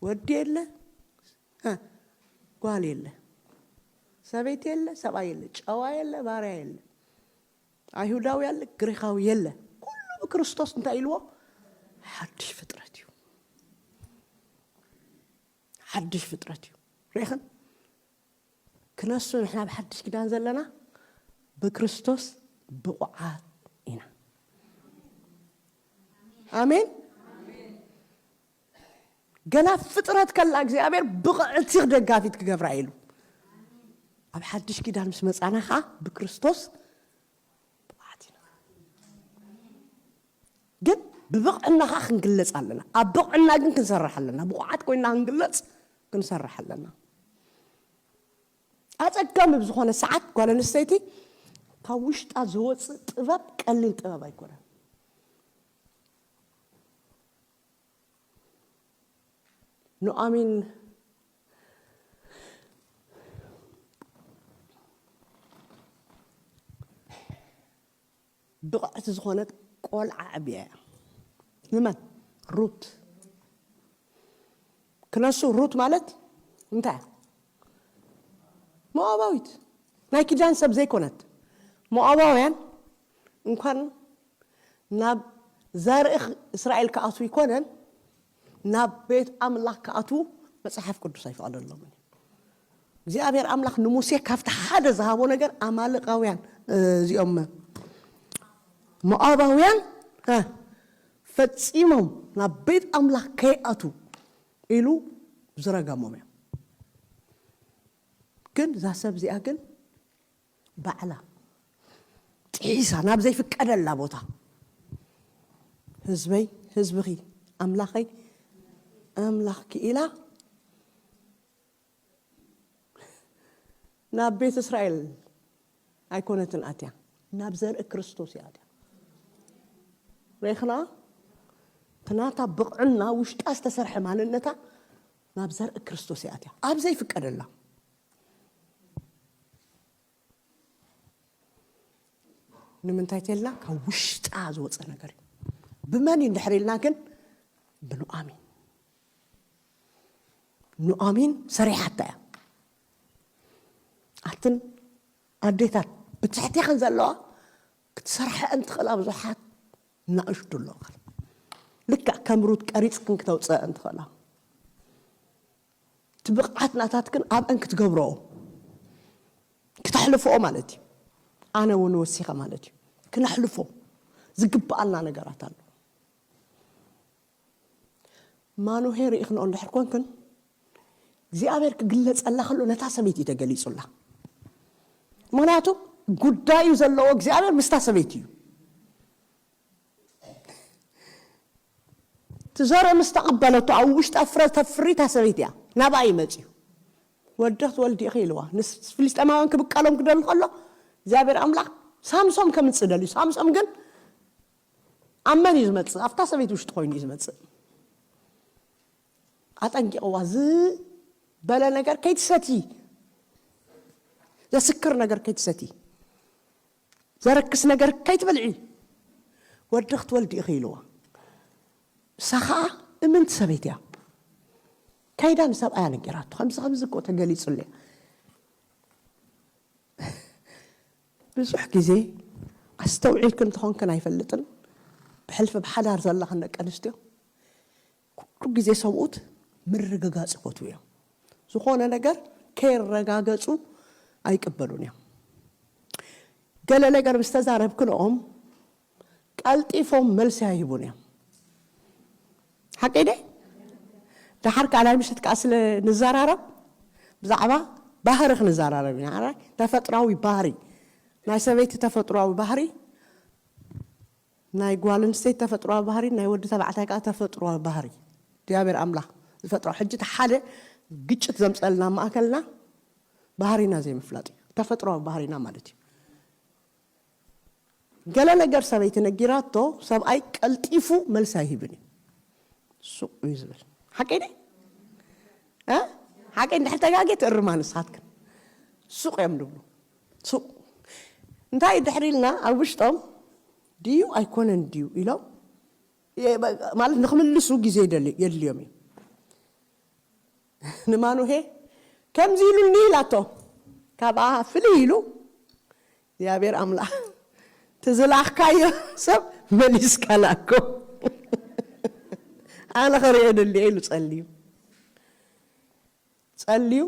ወዲ የለ ጓል የለ ሰበይቲ የለ ሰብኣይ የለ ጨዋ የለ ባርያ የለ ኣይሁዳዊ ያለ ግሪካዊ የለ ክርስቶስ እንታይ ኢልዎ ሓድሽ ፍጥረት እዩ። ሓድሽ ፍጥረት እዩ። ሪኢኽን ክነሱ ንሕና ብሓድሽ ኪዳን ዘለና ብክርስቶስ ብቑዓት ኢና። ኣሜን። ገና ፍጥረት ከላ እግዚኣብሔር ብቕዕቲ ደጋፊት ክገብራ ኢሉ ኣብ ሓድሽ ኪዳን ምስ መፃና ከዓ ብክርስቶስ ግን ብብቕዕና ኸ ክንግለጽ ኣለና። ኣብ ብቕዕና ግን ክንሰርሕ ኣለና። ብቑዓት ኮይና ክንግለጽ ክንሰርሕ ኣለና። ኣጸጋሚ ብዝኾነ ሰዓት ጓል ኣንስተይቲ ካብ ውሽጣ ዝወፅእ ጥበብ ቀሊል ጥበብ ኣይኮነን። ኑኣሚን ብቕዕቲ ዝኾነት ቆልዓ ዕብያ እያ። ንመን? ሩት። ክነሱ ሩት ማለት እንታይ እያ? ሞዓባዊት ናይ ኪዳን ሰብ ዘይኮነት። ሞዓባውያን እንኳን ናብ ዘርኢ እስራኤል ክኣቱ ይኮነን ናብ ቤት ኣምላኽ ክኣቱ መጽሓፍ ቅዱስ ኣይፈቕደሎምን። እግዚአብሔር አምላክ ንሙሴ ካፍታ ሓደ ዝሃቦ ነገር አማልቃውያን እዚኦም ሞዓባውያን ፈጺሞም ናብ ቤት አምላክ ከይኣቱ ኢሉ ዝረገሞም እዮም ግን ዛሰብ እዚኣ ግን ባዕላ ጢሳ ናብ ዘይፍቀደላ ቦታ ህዝበይ ህዝብኺ አምላኸይ አምላኽኪ ኢላ ናብ ቤት እስራኤል ኣይኮነትን ኣትያ ናብ ዘርኢ ክርስቶስ እያ ኣትያ ረይኽና ትናታ ብቕዕና ውሽጣ ዝተሰርሐ ማንነታ ናብ ዘርኢ ክርስቶስ እያ ኣትያ ኣብ ዘይፍቀደላ ንምንታይ ተልና ካብ ውሽጣ ዝወፀ ነገር ብመን እንድሕር ኢልና ግን ኑኣሚን ሰሪሓታ እያ ኣትን ኣዴታት ብትሕቲኸን ዘለዋ ክትሰርሐአን ትኽእላ ብዙሓት እናእሽዱ ኣለዋ ልክዕ ከም ሩት ቀሪፅክን ክተውፅአን ትኽእላ ትብቕዓት ናታትክን ኣብአን ክትገብርኦ ክተሕልፍኦ ማለት እዩ ኣነ እውን ወሲኻ ማለት እዩ ክነሕልፎ ዝግብኣልና ነገራት ኣሎ ማኑሄ ርኢኽንኦ እንድሕር ኮንክን እግዚኣብሔር ክግለፀላ ከሎ ነታ ሰበይቲ ተገሊጹላ ምክንያቱ ጉዳዩ ዘለዎ እግዚኣብሔር ምስታ ሰበይቲ እዩ ትዘረ ምስተቐበለቶ ኣብ ውሽጣ ፍሪታ ሰበይቲ እያ ናብኣ ይመፅዩ ወደኽት ወልዲ ኢኺ ኢልዋ ንፍልስጤማውያን ክብቃሎም ክደሉ ከሎ እግዚአብሔር አምላክ ሳምሶም ከምጽደሉ ሳምሶም ግን አመን ይዝመጽ አፍታ ሰቤት ውሽጥ ኮይኑ ይዝመጽ አጠንቂው ዋዝ በለ ነገር ከይትሰቲ ዘስክር ነገር ከይትሰቲ ዘረክስ ነገር ከይትበልዒ ወድኽት ወልዲ ኢኺልዋ ሰኻ እምንት ሰቤት ያ ከይዳን ሰብኣያ ነገራቱ ከምዚ እኮ ተገሊጹልያ ብዙሕ ግዜ ኣስተውዒልክን ትኾንክን ኣይፈልጥን ብሕልፊ ብሓዳር ዘለኽን ደቂ ኣንስትዮ ኩሉ ግዜ ሰብኡት ምርግጋፅ ይፈትው እዮም ዝኾነ ነገር ከይረጋገፁ ኣይቅበሉን እዮም ገለ ነገር ምስተዛረብክንኦም ቀልጢፎም መልሲ ኣይህቡን እዮም ሓቂ ደ ድሓር ካልኣይ ምሽት ከዓ ስለ ንዘራረብ ብዛዕባ ባህሪ ክንዘራረብ ኢና ተፈጥራዊ ባህሪ ናይ ሰበይቲ ተፈጥሯዊ ባህሪ ናይ ጓል ኣንስተይቲ ተፈጥሯዊ ባህሪ ናይ ወዲ ተባዕታይ ከዓ ተፈጥሯዊ ባህሪ እግዚአብሔር አምላክ ዝፈጥሮ ሕጂ ሓደ ግጭት ዘምፀልና ማእከልና ባህሪና ዘይምፍላጥ ተፈጥሯዊ ባህሪና ማለት እዩ ገለ ነገር ሰበይቲ ነጊራቶ ሰብኣይ ቀልጢፉ መልሲ ኣይህብን ሱቅ ይዝብል ሓቂ ደ ሓቂ እንድሕር ተጋጌት እርማን ንስኻትክን ሱቅ እዮም ድብሉ ሱቅ እንታይ ድሕሪልና ኣብ ውሽጦም ድዩ ኣይኮነን ድዩ ኢሎም ማለት ንኽምልሱ ግዜ የድልዮም እዩ ንማኑሄ ከምዚ ኢሉኒ ኢላቶ ካብኣ ፍልይ ኢሉ እግዚአብሔር አምላክ ትዝላኽካዮ ሰብ መሊስካላኮ ኣነ ኸሪኦ ደልየ ኢሉ ጸልዩ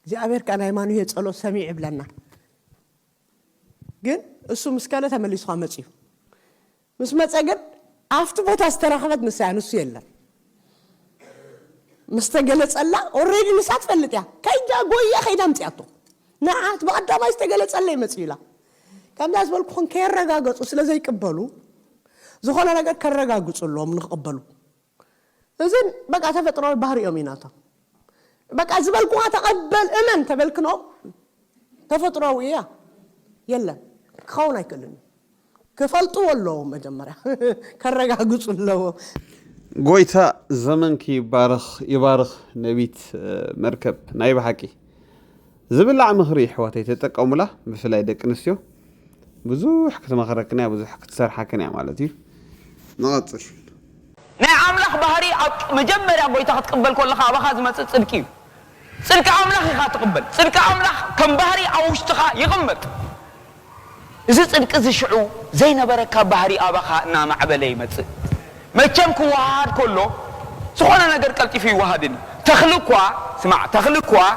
እግዚአብሔር ካናይ ማኑሄ ጸሎት ሰሚዕ ይብለና ግን እሱ ምስካለ ተመሊሱ መጽዩ ምስ መጸገድ አፍቱ ቦታ አስተራኸበት ንሳያንሱ የለም مستجلس الله already نسات فلتيا كيدا قوية كيدا متياتو نعات بعد ما يستجلس الله يمسيلا كم ناس بالكون كيرجع قص وسلا زي كبلو زخنا نقدر كرجع قص الله من قبلو إذن بقى تفترة البحر يوميناتا بقى زبالكون تقبل إمن تبلكنو تفترة وياه يلا خونا يكلن كفلتو والله مجمرة كرجع قص الله
قويتا زمن كي يبارخ نبيت مركب نايب حكي زبل عم خري حواتي تتقوم له بفلاي دك نسيو بزوح كتمخركنا بزوح كتسرحكنا مالتي ناطر
نعم لك بهري مجمرة قويتا تقبل كل خا بخاز ما تصدقي صدق عملك خا تقبل صدق عملك كم بهري او اشتخا يغمط اذا صدق زشعو زين بركه بهري ابخا نام عبلي مت مچم كواد كله سخونه ነገር ቀልጢፍ ይዋሃድን تخلقوا سمع تخلقوا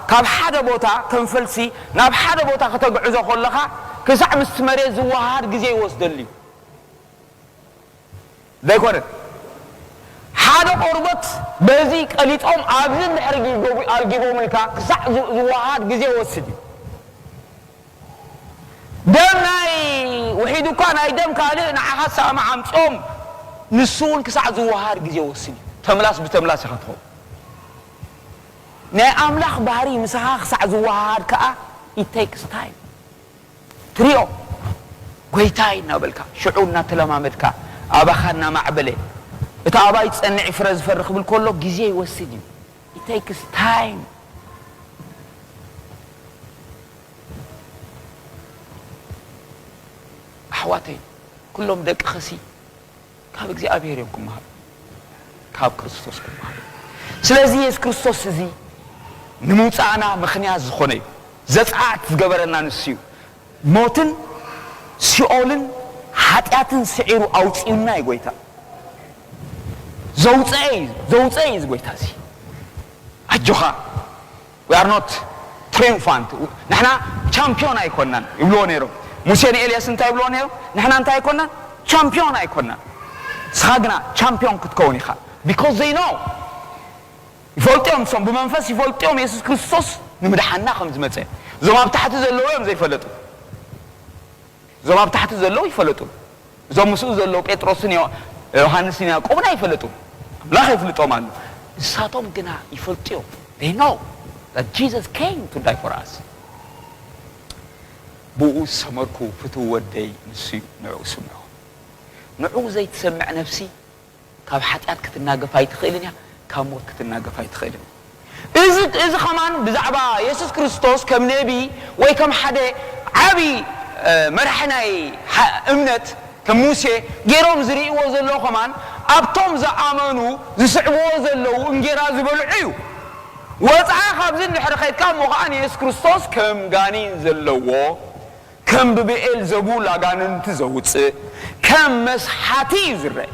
كاب حدا بوتا كنفلسي ناب حدا بوتا كتقعزو خلخا كسع مستمري زوهار غزي وسدلي لا يكون حدا قربت بزي قليطهم ابن دحرغي الجيبو ملكا كسع زوهار غزي وسدي دمناي وحيدو كان ايدم كالي نعها سامع عمصوم نسون كسع زوهار غزي وسدي تملاس بتملاس خطو نا املاح بحري مسخا خسع زوهار كا it takes time تريو غويتاي نابلكا شعورنا تلمامدكا ابخنا معبله اتا اباي تصنع فرز فرخ بالكلو غزي يوسد it takes time احواتي كلهم دق خسي كاب እግዚአብሔር يكون مها كاب ክርስቶስ كم ስለዚህ ኢየሱስ ክርስቶስ እዚ ንሙፃና ምኽንያት ዝኾነ ዘጻት ዝገበረና ንስዩ ሞትን ሲኦልን ኃጢአትን ስዒሩ አውጪውና ይጎይታ ዘውፀይ ዝጎይታሲ አጆኻ we are not triumphant نحن ቻምፒዮን አይኮናን ይብሎ ነይሮ ሙሴን ኤልያስ እንታይ ብሎ ነይሮ نحن እንታይ አይኮናን ቻምፒዮን አይኮናን ስኻግና ቻምፒዮን ክትከውን ኢኻ because they know ይፈልጥዮም ሰም በመንፈስ ይፈልጥዮም ኢየሱስ ክርስቶስ ንምድሓና ከም ዝመፀ ዞም ኣብ ታሕቲ ዘለዉ እዮም ዘይፈለጡ ዞም ኣብ ታሕቲ ዘለዉ ይፈለጡ ዞም ምስኡ ዘለዉ ጴጥሮስን ዮሐንስን ያዕቆብን አይፈለጡ አምላኽ ይፍልጦም አሉ እሳቶም ግና ይፈልጥዮም they know that Jesus came to die for us ብኡ ሰመርኩ ፍትው ወደይ ንስዩ ንዑ ስምዑ ንዑ ዘይትሰምዕ ነፍሲ ካብ ሓጢአት ክትናገፍ ኣይትኽእልን እያ ካብ ሞት ክትናገፍ ኣይትኽእልን እዚ ኸማን ብዛዕባ ኢየሱስ ክርስቶስ ከም ነቢ ወይ ከም ሓደ ዓቢ መርሕናይ እምነት ከም ሙሴ ገይሮም ዝርእይዎ ዘለዉ ኸማን ኣብቶም ዝኣመኑ ዝስዕብዎ ዘለዉ እንጌራ ዝበልዑ እዩ ወፃዓ ካብዚ እንድሕሪ ኸይድካ እሞ ከዓ ንኢየሱስ ክርስቶስ ከም ጋኒን ዘለዎ ከም ብብኤል ዘቡል ኣጋንንቲ ዘውፅእ ከም መስሓቲ እዩ ዝርአ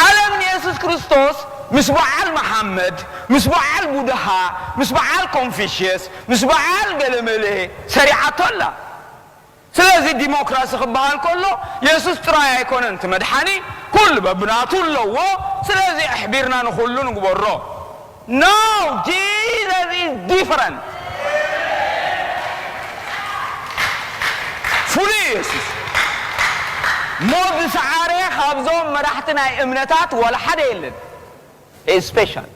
ዓለም ንኢየሱስ ክርስቶስ مش بعال محمد مش بعال بودها مش بعال كونفوشيوس مش بعال قلمله سريعة الله سلازي ديمقراطي خبال كله يسوس تراي يكون انت مدحاني كل ببناتو لو سلازي احبيرنا نخلو نقبرو no Jesus is different fully يسوس مود سعاري خابزون مرحتنا امنتات ولا حدا يلن is special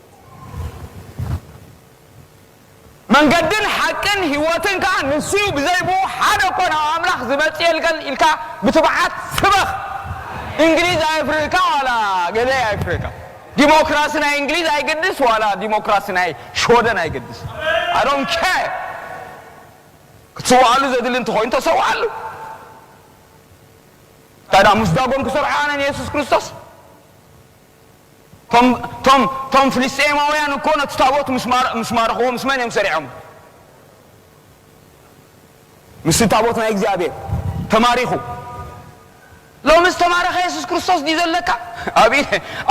من قدن حقن هوتن كان نسيو بزيبو حدا كنا املاح زبط يلقل الكا بتبعات سبخ انجليز افريكا ولا غدي افريكا ديمقراطينا انجليز ايقدس ولا ديمقراطينا شودن ايقدس I don't care كتسوالو زدل انت خوين تسوالو تادا مصداقون كسرعانا يسوس كريستوس توم فلسطيناويان كون تتابوت مسمارخو مسمن يمسرعهم مستابوتنا እግዚአብሔር ተማሪኹ لو مستمارخ يسوس ክርስቶስ ዲዘለካ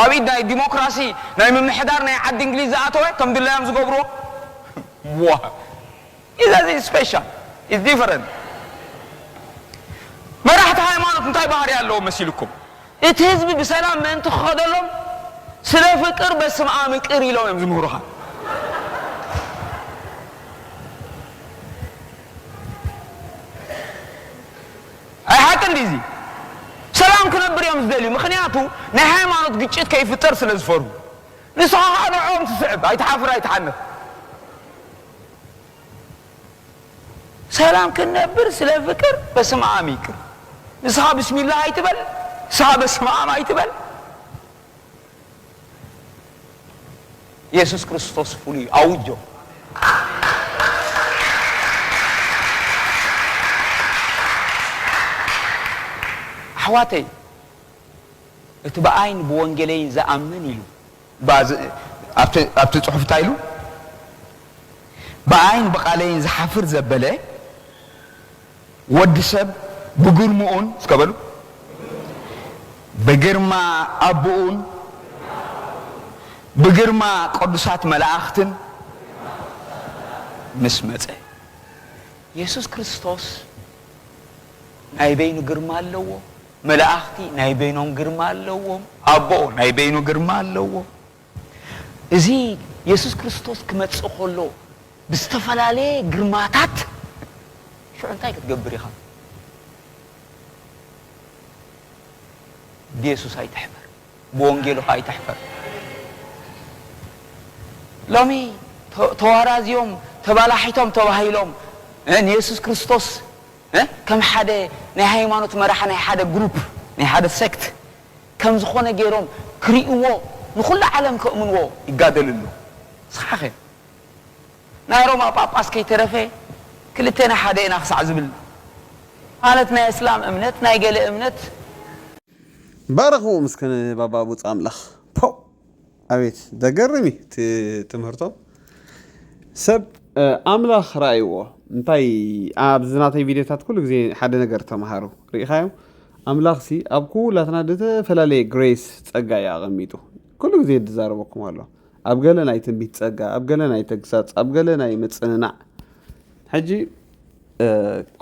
አቢ ናይ ዲሞክራሲ ናይ ምምሕዳር ናይ ዓዲ እንግሊዝ አተወ ከም ድላዮም ዝገብሮ ዋ is special is different መራሕቲ ሃይማኖት እንታይ ባህሪ ያለው መስልኩም እቲ ህዝብ በሰላም ምን ተኸደሎም ስለ ፍቅር በስምዓ ምቅር ይለው የምዝምሩሃ አይ ሀቅን ዲዚ ሰላም ከነብር የምዝደሊ ምክንያቱ ናይ ሃይማኖት ግጭት ከይፍጠር ስለዝፈሩ ንስኻ ንዖም ትስዕብ ኣይተሓፍር ኣይተሓንፍ ሰላም ከነብር ስለ ፍቅር በስምዓ ምቅር ንስኻ ብስሚላህ አይትበል ንስኻ በስምዓ አይትበል ኢየሱስ ክርስቶስ ፉሊ አውጆ አሕዋተይ እቲ በአይን በወንጌለይ ዘአምን ኢሉ ኣብቲ ጽሑፍ ታይሉ በአይን በቃለይ ዝሓፍር ዘበለ ወዲ ሰብ ብግርሙኡን እስከበሉ በግርማ አቡኡን بجرما قدسات ملاختن مسمته يسوع كريستوس ناي بينو جرما لو ملاختي ناي بينهم جرما لو ابو ناي بينو جرما لو ازي يسوع كريستوس كمتص خلو بستفلالي جرماتات شو انت تقبري خا يسوع هاي تحفر بونجيلو هاي تحفر لومي توارازيوم تبالاحيتهم توهيلهم ان يسوع كريستوس كم حدا ناي هيمانوت مرحه ناي حدا جروب ناي حدا سكت كم زخونه غيرهم كريئو نخل عالم كؤمنو يقادللو صحيح ناي روما باباس كي ترفي كلتنا حدينا خصع زبل قالتنا اسلام امنت ناي قال امنت
بارخو مسكن بابا ابو صاملخ بو ابيت دغرمي تمهرتو سب املاخ رايو انتي ابزناتي فيديوهات كل غزي حدا ነገር ተማሃሩ ሪኻዩ املاخسي اب كلاتنا دتفلالي جريس ጸጋ ያቀሚጡ كل غزي تزاربكم الله اب ገለና ይትንቢት ጸጋ اب ገለና ይተግሳጽ اب ገለና ይመጽንና حجي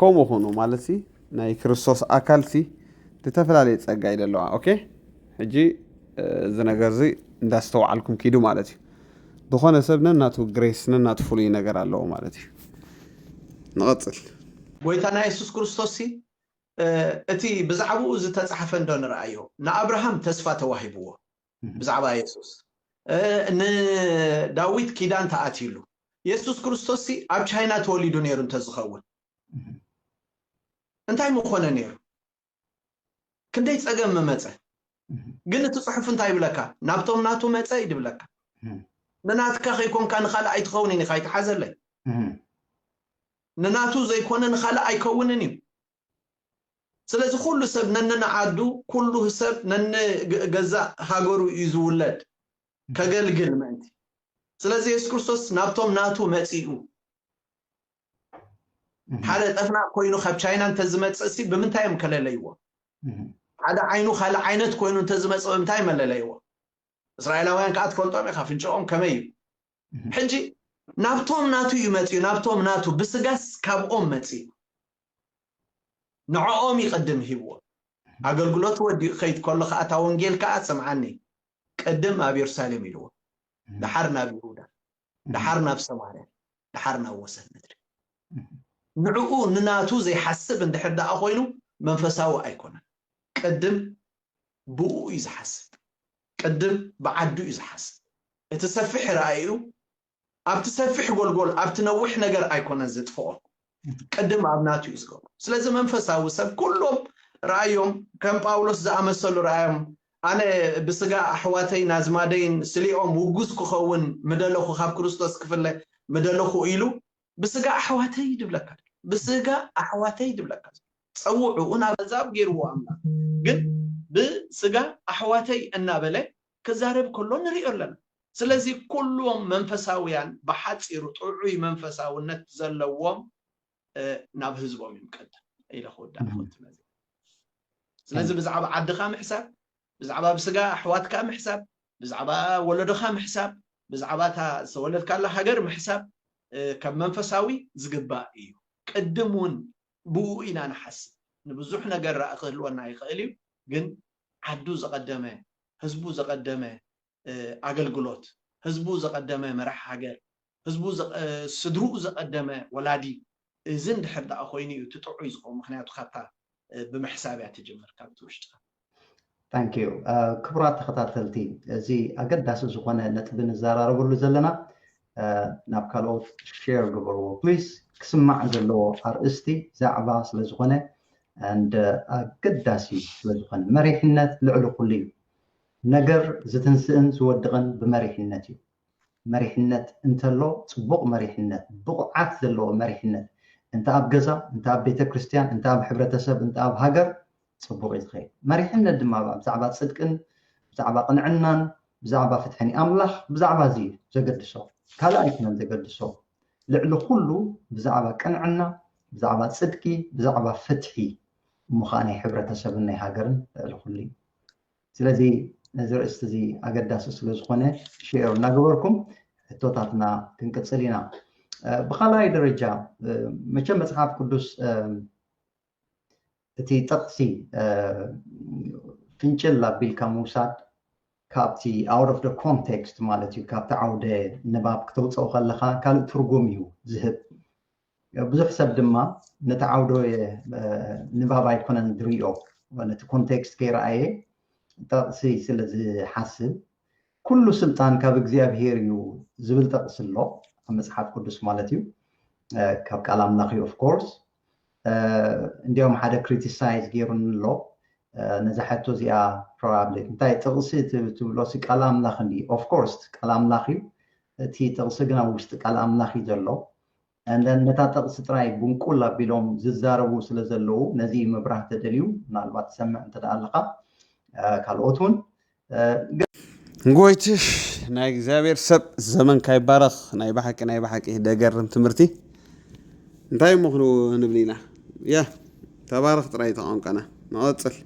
كومو ሆኖ ማለሲ ናይ ክርስቶስ አካልሲ تتفلالي ጸጋ ይደለዋ ኦኬ حجي ዝነገርዚ እንዳስተዋዓልኩም ኪዱ ማለት እዩ دخون سبنا ناتو غريس ناتو فولي ነገር አለው ማለት እዩ نقصل
ጎይታና ኢየሱስ ክርስቶስ እቲ ብዛዕባኡ ዝተጻሕፈ እንደሆነ ረአዮ ንአብርሃም ተስፋ ተዋሂብዎ ብዛዕባ ኢየሱስ ዳዊት ኪዳን ተአቲሉ ኢየሱስ ክርስቶስ ኣብ ቻይና ተወሊዱ ነይሩ እንተዝኸውን እንታይ ምኾነ ነይሩ ክንደይ ጸገም መመጸ ግን እቲ ጽሑፍ እንታይ ይብለካ ናብቶም ናቱ መጸ ይድብለካ ንናትካ ኸይኮን ካን ኻል ኣይትኸውን ኢኒ ኻይት ሓዘለይ ንናቱ ዘይኮነ ንኻል ኣይከውንን እዩ ስለዚህ ሁሉ ሰብ ነነና ዓዱ ኩሉ ሰብ ነነ ገዛ ሃገሩ ይዝውለድ ከገልግል ማለት ስለዚህ ኢየሱስ ክርስቶስ ናብቶም ናቱ መጺኡ ሓደ ጠፍና ኮይኑ ካብ ቻይና እንተዝመጽእ ብምንታይም ከለለይዎ ሓደ ዓይኑ ኻል ዓይነት ኮይኑ እንተዝመጽእ ብምንታይ መለለይዎ እስራኤላውያን ከአት ፈልጦም ይኻፍንጨኦም ከመይ ሕጂ ናብቶም ናቱ ይመጽኡ ናብቶም ናቱ ብስጋስ ካብኦም መጽኡ ንዓኦም ይቀድም ሂብዎ አገልግሎት ወዲ ኸይት ኮሎ ከአታ ወንጌል ከአት ሰምዓኒ ቀድም ኣብ ኢየሩሳሌም ይልዎ دحرنا بيهودا دحرنا بسماريا دحرنا وسط مدري نعقو نناتو زي حسب اندحر دا اخوينو منفساو ايكونا قدم بو يزحسب قدم بعدو يزحسب اتسفح رأيو ابتسفح قول ابتنوح نجر ايكونا زد فوق قدم ابناتو يزقو سلازم منفساو سب كلهم رأيهم كم باولوس زا امسلو رأيهم أنا بسجا أحواتي نازمادين سليهم وجوز كخون مدلخو خاب كريستوس كفله مدلخو إيلو بسجا أحواتي يدبلك بسجا أحواتي يدبلك تصوعوا أنا بزاب غيروا أمنا قد بسجا أحواتي النابلة كزارب كلون ريئلن سلزي كلهم منفساويان بحث يرطعوي منفساونت زلوهم نابهزبهم يمكن إلى خود أخوت مزي سلزي بزعب عد خام حساب بزعبا بسجا أحواتك محساب بزعبا ولدخا محساب بزعبا تا سولد كلا حجر محساب كم منفساوي زقبا إيو قدمون بو إنا نحس نبزوحنا جرا أقل ونا يقليو جن عدو زقدمه حزبو زقدمه عقل قلوت حزبو زقدمه مرح حجر حزبو صدرو زقدمه ولادي زند حد أخويني وتطعوا يزقوا مخنيات خطا بمحسابات تجمر كابتوشت
Thank you. كبرات تخطاتلتي زي أقداس زخانة نتبين الزرارة بقول زلنا نابكالوت share قبلو please كسمع زلو أرستي زعباس لزخانة and أقداسي لزخانة مريحنة لعلو كلي نجر زتنسئن زودغن بمريحنتي مريحنة انت لو تبق مريحنة بقعات زلو مريحنة انت أب جزا انت أب بيت كريستيان انت أب حبرة سب انت أب هاجر صبوغ يزخي مريحنا الدماغ بزعبا صدقن بزعبا قنعنان بزعبا فتحني أملح بزعبا زي زقدسو كلا أيكنا زقدسو لعلو كله بزعبا قنعنا بزعبا صدقي بزعبا فتحي مخاني حبرة سبني هاجرن لعلو كلي سلازي نزر استزي أقداس سلزخونة شير نقبركم توتاتنا كنكتسلينا بخلاي درجة مچم مصحف قدس تي تقسي فنجل بالكا موساد كابتي out of the context مالتي كابتا عودة نباب كتوصو خلخا كالو ترغوميو زهب بزح سب دما نتعودو نباب ايكونن دريو ونت كونتكست كيرأيه تقسي سلزي حاسب كل سلطان كاب እግዚአብሔር እዩ ዝብል ተቅስሎ ኣብ መጽሓፍ ቅዱስ ማለት እዩ ካብ ቃል ኣምላኽ እዩ ኦፍ ኮርስ እንዲያውም ሓደ ክሪቲሳይዝ ገይሩንሎ ነዛ ሕቶ እዚኣ ፕሮባብሊ እንታይ ጥቕሲ ትብሎ ቃል ኣምላኽ እንዲ ኦፍ ኮርስ ቃል ኣምላኽ እዩ እቲ ጥቕሲ ግን ኣብ ውሽጢ ቃል ኣምላኽ እዩ ዘሎ ነታ ጥቕሲ ጥራይ ቡንቁል ኣቢሎም ዝዛረቡ ስለ ዘለዉ ነዚ ምብራህ ተደልዩ ምናልባት ትሰምዕ እንተዳ ኣለኻ ካልኦት እውን
ጎይትሽ ናይ እግዚአብሔር ሰብ ዘመን ካይባረኽ ናይ ባሕቂ ደገርም ትምህርቲ እንታይ ምኽኑ ንብሊና ያ ተባረኽ ጥራይ ተቋንቀና ንቐፅል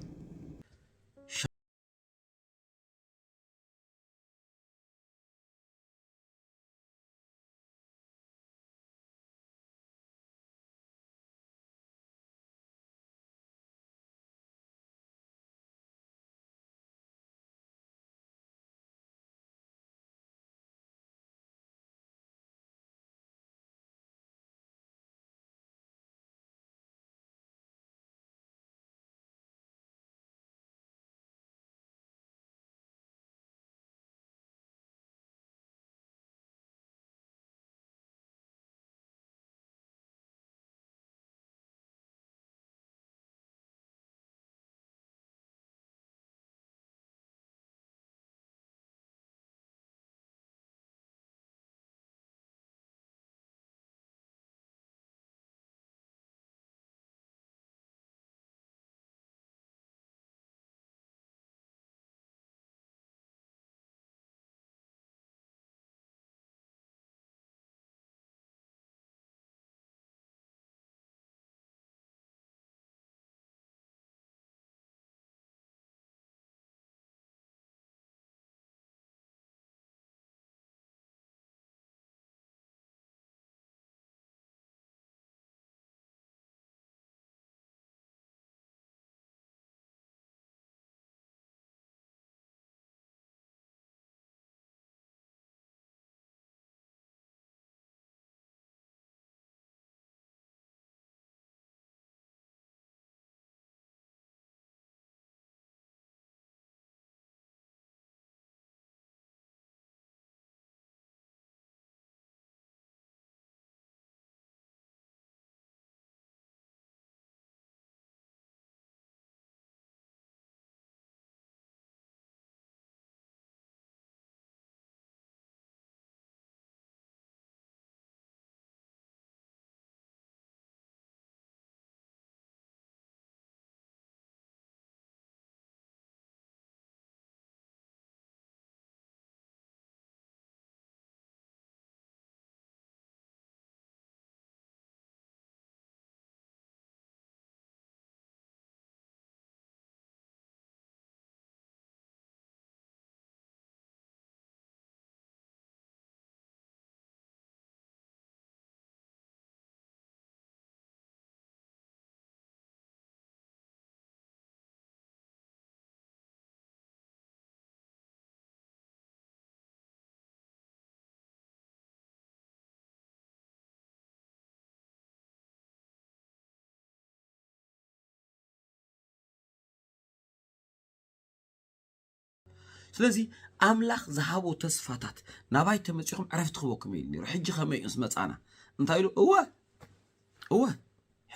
ስለዚህ አምላኽ ዝሃቦ ተስፋታት ናባይ ተመጽኹም ዕረፍት ክቦኩም ኢሉ ነይሩ ሕጂ ከመይ እስ መጻና እንታይ ኢሉ እወ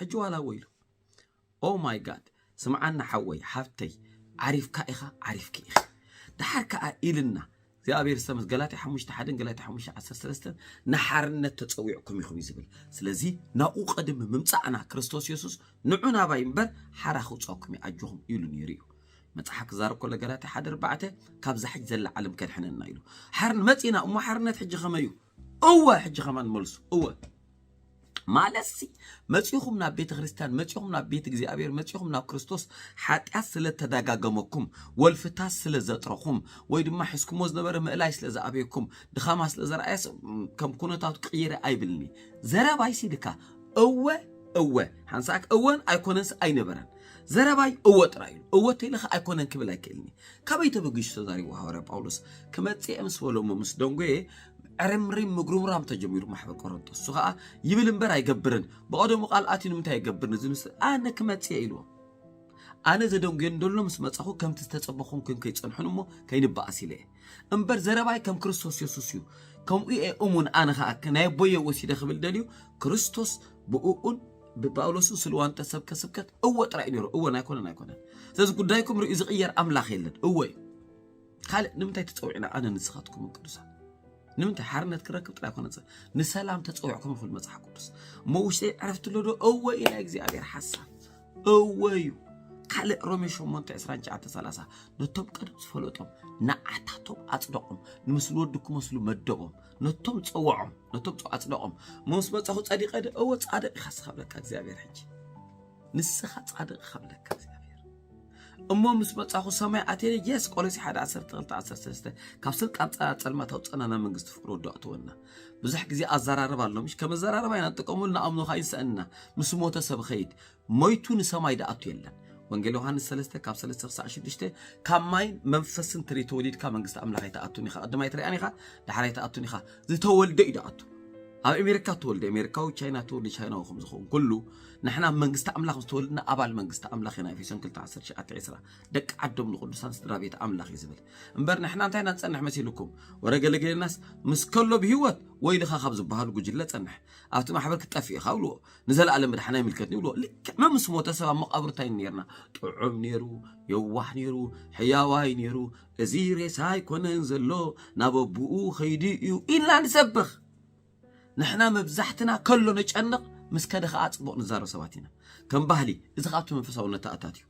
ሕጂ ዋላ ወይሉ ኦ ማይ ጋድ ስምዓና ሓወይ ሓፍተይ ዓሪፍካ ኢኻ ዓሪፍኪ ኢኻ ድሓር ከዓ ኢልና እግዚአብሔር ዝተመስ ገላትያ 5:1 ገላትያ 5:13 ንሓርነት ተጸዊዕኩም ኢኹም ይዝብል ስለዚህ ናኡ ቀድም ምምጻእና ክርስቶስ ኢየሱስ ንዑ ናባይ እምበር ሓራ ክውፅአኩም ይኣጅኹም ኢሉ ነይሩ እዩ መጽሓፍ ክዛረብ ከሎ ገላትያ 1:4 ካብ ዝሕጅ ዘላ ዓለም ከድሕነና ኢሉ ሓርን መጺና እሞ ሓርነት ሕጂ ከመዩ እወ ሕጂ ከማን መልሱ مالسي مصيخم نا بيت خريستيان مصيخم نا بيت እግዚአብሔር مصيخم نا ክርስቶስ ኃጢአት ስለተደጋገመኩም ወልፍታስ ስለዘጥረኩም ወይ ድማ ሕስኩሞ ዝነበረ ምእላይ ስለዛአበይኩም ድኻማ ስለዘራአስ ከም ኩነታቱ ቅይረ አይብልኒ ዘረባይ ሲልካ እወ ሓንሳክ እወን አይኮነንስ አይነበረን ዘረባይ እወ ጥራዩ እወ ተይለኸ አይኮነን ክብል አይከልኒ ከበይተ በግሽ ተዛሪው ሐዋርያ ጳውሎስ ከመጽኤም ስወሎሙ ምስ ደንጎዬ عرمري مغرمرام تجمير محبر قرنطس سوغا يبل امبر ايغبرن بقدم قالاتي نمتا يغبرن زنس انا كماتي يلو انا زدون غندلو مس مصخو كم تتصبخون كن كيصنحنمو كينبا اسيله امبر زرباي كم كريستوس يسوسيو كم اي امون انا خاك ناي بوي وسيده خبل دليو كريستوس بؤون بباولوس سلوان تسبكت او طرا ينيرو او نايكون سز غدايكم رئيس غير املاخ يلن اوي خالق نمتا تتصوعنا انا نسخاتكم قدسان نمت حرنت كركب طلع كونت نسلام تصوعكم في المصحف القدس موشي عرفت له او الى እግዚአብሔር حساب اويو قال رومي شومونت 19 نتوب قدم فلوتم نعتاتم اصدقم نمسلو ودكم مسلو مدقم نتوم صوعم نتوم اصدقم موس مصحف صديق او صادق خسخبلك እግዚአብሔር حج نسخ صادق خبلك እሞ ምስ መጻኹ ሰማይ አቴለ የስ ቆሎሲ 1:13 ካብስል ቃንጻ ጸልማ ተውጸናና መንግስት ፍቅሩ ወዳእተወና ብዙሕ ግዜ አዘራረብ አለው ምሽ ከመዘራረብ አይናጥቀሙልና አምኖ ኻይንሰና ምስ ሞተ ሰብ ኸይድ ሞይቱ ንሰማይ ዳአቱ የለን ወንጌል ዮሐንስ 3:36 ካማይ መንፈስን ትሪቶ ወሊድካ መንግስት አምላኽ አይተአቱኒ ኻ ቀድማይ ትሪአኒኻ ዳሕራይ ተአቱኒ ኻ ዝተወልደ ይዳአቱ ኣብ አሜሪካ ተወልደ አሜሪካው ቻይና ተወልደ ቻይናው ከም ዝኸውን ኩሉ نحنا منجست أملاخ مستولدنا أبال منجست أملاخ هنا في سنة 19 دك عدم القدسان استرابيت أملاخ يزبل إمبر نحنا انتهينا نتصنح مسيلكم ورجال لقي الناس مسكلو بهوت ويلي خابز بهال وجلة تصنح أفتح ما حبرك تأفي خاولو نزل على مدحنا ملكتني ولو لك ما مسمو تسوى مقابرتين نيرنا طعم نيرو يوح نيرو حياواي نيرو زيري ساي كون ننزلو نابو خيدي إلا نسبخ نحنا مبزحتنا كله نتشنق مسكده خاصبق نزارو سواتينا كم بحلي اذا خاطو منفساونا تاتاتيو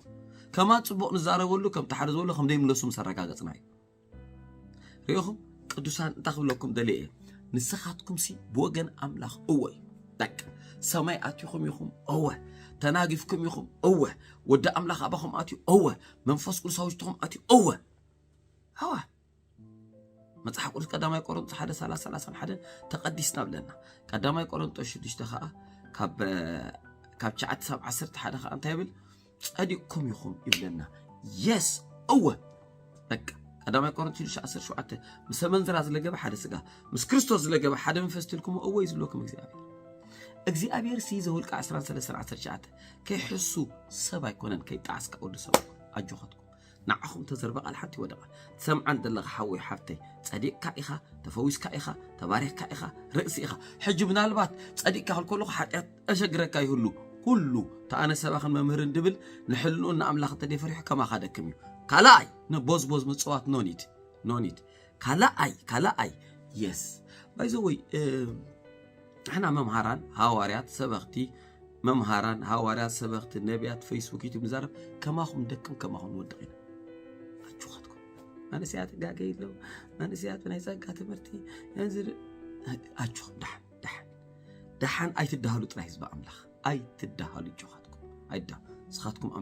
كما صبق نزارولو كم تحرزولو كم ديملسو مسرغاغصناي ريخم قدوسان تخلوكم دليه نسخاتكم سي بوغن املاح اوي دك سماي اتيكم يخم اوه تناغفكم يخم اوه ود املاح اباكم اتي اوه منفس قرصاوجتكم اتي اوه هوا مصحف قرص قداماي قرنطوس 1:31 تقدسنا بلنا قداماي قرنطوس 6 خا كاب شعت 17 حدا خا انت يبل صديقكم يخم يبلنا يس اوه دك قداماي قرنطوس 10 شعت مسمن زراز لغبا حدا سغا مس كريستوس لغبا حدا منفستلكم اوه يزلوكم እግዚአብሔር ሲዘውልቅ 13 كيحسو سبا يكونن كيطعسك قدسو اجوختكم نعخم تزربق الحتي ودقا سمعن دلغ حوي حفتي صديق كايخا تفويس كايخا تباريخ كايخا رئيس إخا حجب نالبات صديق كاول كله حقيقة أشجرك كاي كله تأنا سباخن ممهرن دبل نحلو إن أملاخ تدي فرح كما خدك ميو كلاي نبوز بوز متصوات نونيت كلاي يس بايزوي احنا ممهران هاواريات سبختي ممهران هاواريات سبخت النبيات فيسبوك يوتيوب نزارب كما هم دكم كما هم ودقين أجوختكم أنا سيات قاقي له أنا سيات من يزاق تمرتي ينزل أجوخ دحن أي تدهلو تريز بأملاخ أي تدهلو جوختكم أي ده سخاتكم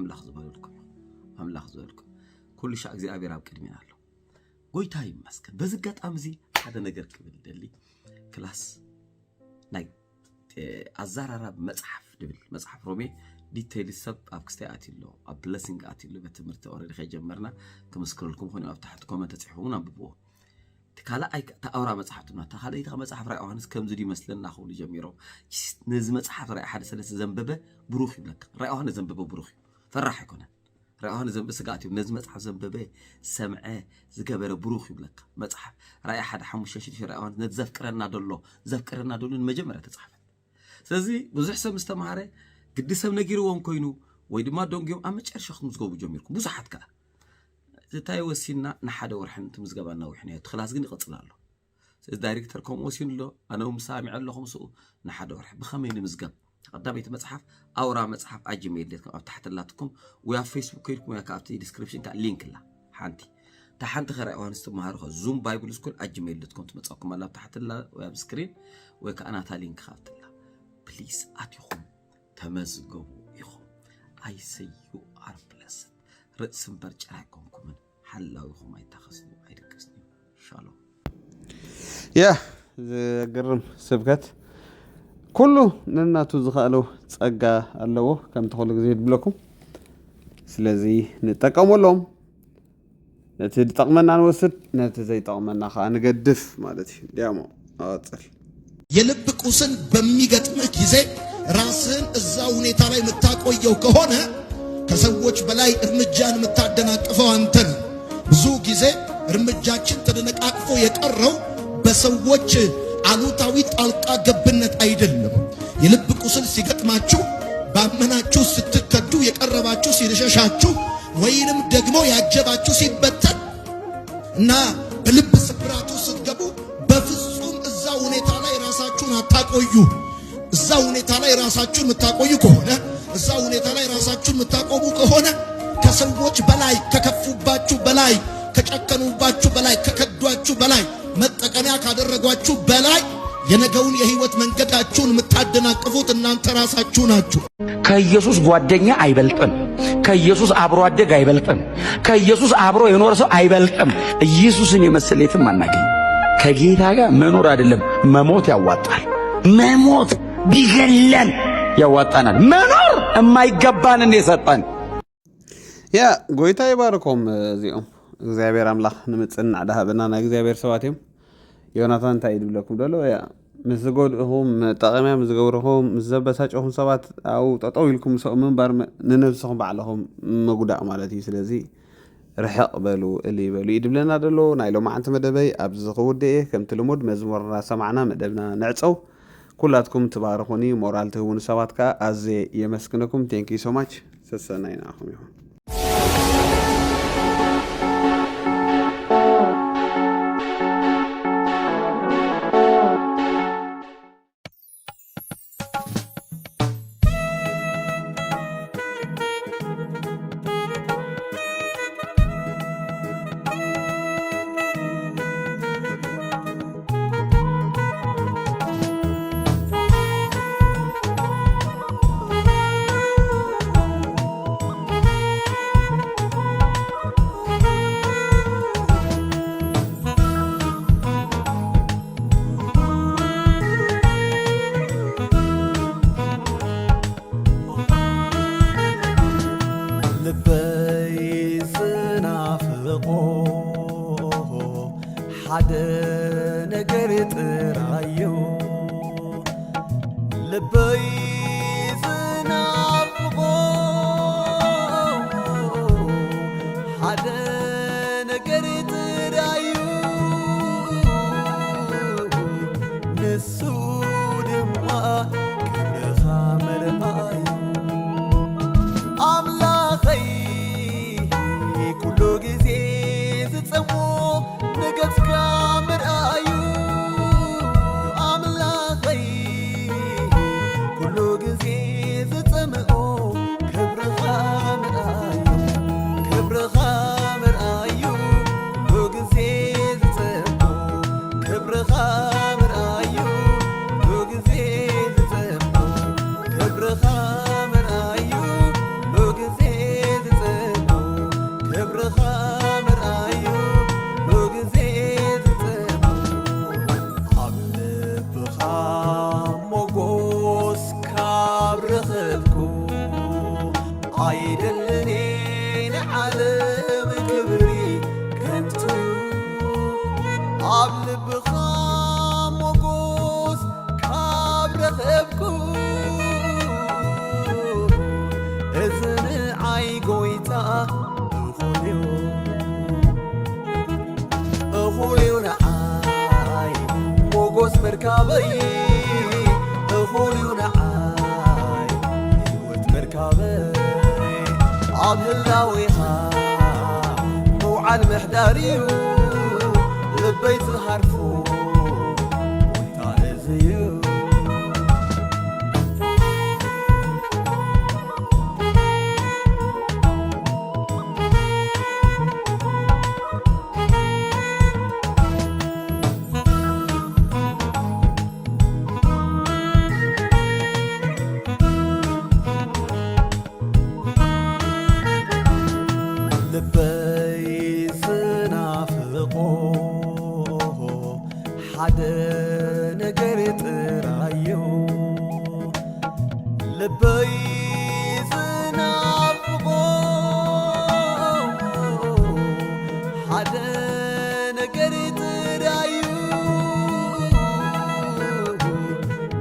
أملاخ زبالكم كل شيء زي أبي راب كريمين له قوي تايم مسكن بزقات أمزي هذا نجر كبير دلي كلاس ناي الزرارة مصحف رومي ديتيل السب أبكستي أتيلو أبلسينج أتيلو بتمرت أوريدي خي جمرنا كمسكر لكم خوني أفتحت كومنت تصححونا ببوه تكالا أي تأورا مصحفتنا تخلي يتخ مصحف رأي أوهنس كم زدي مثلنا أخولي جميرو نز مصحف رأي حد سلسة زنببة بروخي بلك رأي أوهن زنببة بروخي فرح يكون رأي أوهن زنببة سقاتي ونز مصحف زنببة سمعه زكبر بروخي بلك مصحف رأي حد حموش يشتي رأي أوهن نتذكرنا دولو المجمرة تصحف سلازي بزح سب مستمعره قد سب نجيرو وانكوينو ويدما دونجيوم أما تشعر شخص مزقوب جميلكم بزحت كلا تاي وسينا نحدا ورحن تمزقبنا وحنا خلاص قني قتلالو سيز دايركتور كوم وسين له أنا ومسامع له خمسو نحدا ورحن بخمين مزقب قدامي مصحف أورا مصحف أجميل لكم أو تحت اللاتكم ويا فيسبوك لكم ويا كابتي ديسكريبشن تاع لينك لا حانتي تحت خير أوان استمهارخ زوم بايبل سكول أجميل لكم تمتصقكم الله تحت الله ويا بسكرين ويا كأنا تا لينك خافت الله ፕሊዝ ኣትኹም ተመዝገቡ ኢኹም ኣይሰዩ ኣርፕለስ ርእስ እምበር ጭራ ኣይኮንኩምን ሓላዊኹም ኣይታኸስኒ ኣይደቀስኒ ሻሎም
ያ ዝገርም ስብከት ኩሉ ንናቱ ዝኽእለው ፀጋ ኣለዎ ከም ተኽእሉ ግዜ ድብለኩም ስለዚ ንጠቀመሎም ነቲ ዝጠቕመና ንወስድ ነቲ ዘይጠቕመና ከዓ ንገድፍ ማለት እዩ ዲያሞ አወፅል
የልብ ቁስል በሚገጥምህ ጊዜ ራስህን እዛ ሁኔታ ላይ የምታቆየው ከሆነ ከሰዎች በላይ እርምጃን የምታደናቅፈው አንተ ነህ። ብዙ ጊዜ እርምጃችን ተደነቃቅፎ የቀረው በሰዎች አሉታዊ ጣልቃ ገብነት አይደለም። የልብ ቁስል ሲገጥማችሁ ባመናችሁ ስትከዱ የቀረባችሁ ሲሸሻችሁ ወይንም ደግሞ ያጀባችሁ ሲበተን እና በልብ ስብራቱ ስትገቡ በፍጹም እዛ ሁኔታ ላይ ራሳችሁን አታቆዩ። እዛ ሁኔታ ላይ ራሳችሁን የምታቆዩ ከሆነ እዛ ሁኔታ ላይ ራሳችሁን የምታቆሙ ከሆነ ከሰዎች በላይ ከከፉባችሁ በላይ ከጨከኑባችሁ በላይ ከከዷችሁ በላይ መጠቀሚያ ካደረጓችሁ በላይ የነገውን የህይወት መንገዳችሁን የምታደናቅፉት እናንተ ራሳችሁ ናችሁ።
ከኢየሱስ ጓደኛ አይበልጥም። ከኢየሱስ አብሮ አደግ አይበልጥም። ከኢየሱስ አብሮ የኖረ ሰው አይበልጥም። ኢየሱስን የመሰለ የትም አናገኝ። ከጌታ ጋር መኖር አይደለም መሞት ያዋጣል። መሞት ቢገለን ያዋጣናል። መኖር የማይገባንን የሰጠን
ያ ጎይታ ይባርኮም እዚኦም እግዚአብሔር አምላክ ንምጽናዕ ዳሃበና ናይ እግዚአብሔር ሰባት እዮም ዮናታን እንታይ ይብለኩም ደሎ ያ ምስ ዝጎድእኹም ጠቐምያ ምስ ዝገብርኹም ምስ ዘበሳጨኹም ሰባት ኣብኡ ጠጠው ኢልኩም ሰው ምንባር ንነብስኹም ባዕልኹም ምጉዳእ ማለት እዩ ስለዚ ርሕቕ በሉ እሊ በሉ ይድብለና ደሎ ናይ ሎማዓንቲ መደበይ ኣብዚ ዝኽውድእ ከምቲ ልሙድ መዝሙርና ሰማዕና መደብና ንዕፀው ኩላትኩም ትባርኹኒ ሞራል ትህቡኒ ሰባት ከዓ ኣዝየ የመስክነኩም ቴንክ ዩ ሶ ማች ሰሰናይ ንኣኹም ይኹን
ሓደ ነገር ጥራዩ ልበይ ዝናፍቆ ሓደ ነገር ጥራዩ ንሱ ድማ ክብርኻ መርኣዩ ኣምላኸይ ኩሉ ግዜ ዝፀሞ ነገጽካ ምርኣዩ ኣምላኸይ ኩሉ ግዜ ዝፀምኦ ክብርኻ ምርኣዩ ክብርኻ ምርኣዩ ኩሉ ግዜ ዝፀምኦ ክብርኻ ምርኣዩ ኩሉ ግዜ ዝፀምኦ ክብርኻ ምርኣዩ ኩሉ ግዜ ዝፀምኦ ክብርኻ አይደለኔ ለዓለም ክብሪ ከንቱ ኣብ ልብኻ ሞጎስ ካብ ረኸብኩ እዚ ንዓይ ጎይታ እኹልዩ ንዓይ ሞጎስ ምርካበይ እኹልዩ ንዓይ ህይወት ምርካበይ ኣብ ህላዊኻ መውዓል ምሕዳርዩ ልበይ ዝሃርፎ ወይታ እዝዩ ሓደ ነገር ጥራዮ ልበይ ዝናፍቆ ሓደ ነገር ጥራዩ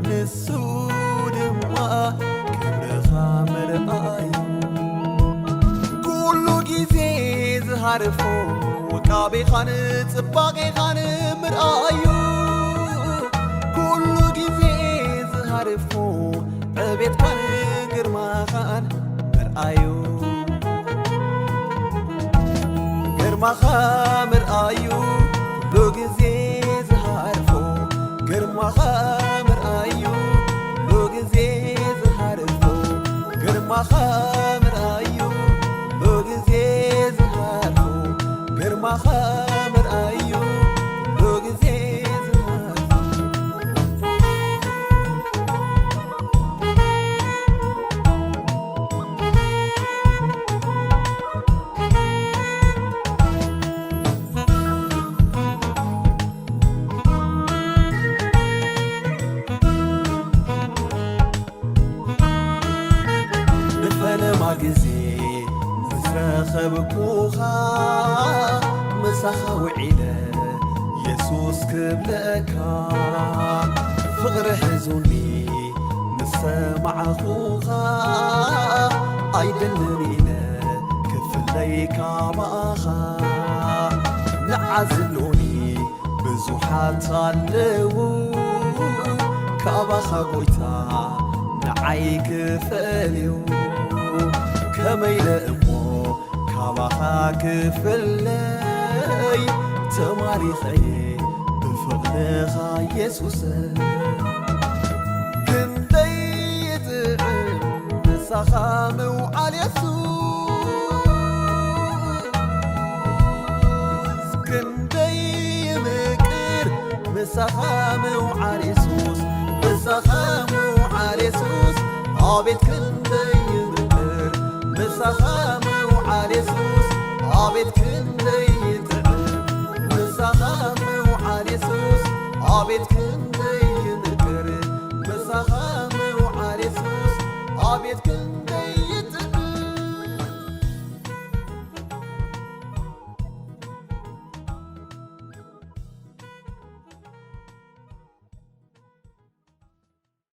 ንሱ ድማ ክብርኻ ምርኣዩ ኩሉ ጊዜ ዝሃርፎ ውቃቤኻን ጽባቄኻን ምርኣዩ ኩሉ ጊዜ ዝሃርፎ ዕቤትካን ግርማኻን ምርኣዩ ግርማኻ ምርኣዩ ኩሉ ጊዜ ዝሃርፎ ግርማኻ ምርኣዩ ኩሉ ጊዜ ዝሃርፎ ግርማኻ ምርኣዩ ኩሉ ጊዜ ዝሃርፎ ግርማኻ ምርኣዩ ኩሉ ጊዜ ዝሃርፎ ንፈለማ ጊዜ ምስ ረኸብኩኻ ምሳኻ ውዒለ ኢየሱስ ክብለካ ፍቕሪ ሒዙኒ ምስ ሰማዕኹኻ ኣይደልን ኢለ ክፍለይካ ባኻ ንዓዝሉኒ ብዙሓት ኣለዉ ካባኻ ጐይታ ንዓይ ክፈልዩ ከመይለ እሞ ካባኻ ክፍለይ ተማሪኸየ ብፍቕድኻ ኢየሱስ ክንደይ ጥዕም ንሳኻ ምውዓል ኢየሱስ ክንደይ ምቅር ምሳኻ ምውዓል ኢየሱስ ምሳኻ ምውዓል ኢየሱስ አቤት ክንደይ ምቅር ምሳኻ ምውዓል ኢየሱስ አቤት ክንደይ ጥዕም ምሳኻ ምውዓል ኢየሱስ አቤት ክንደይ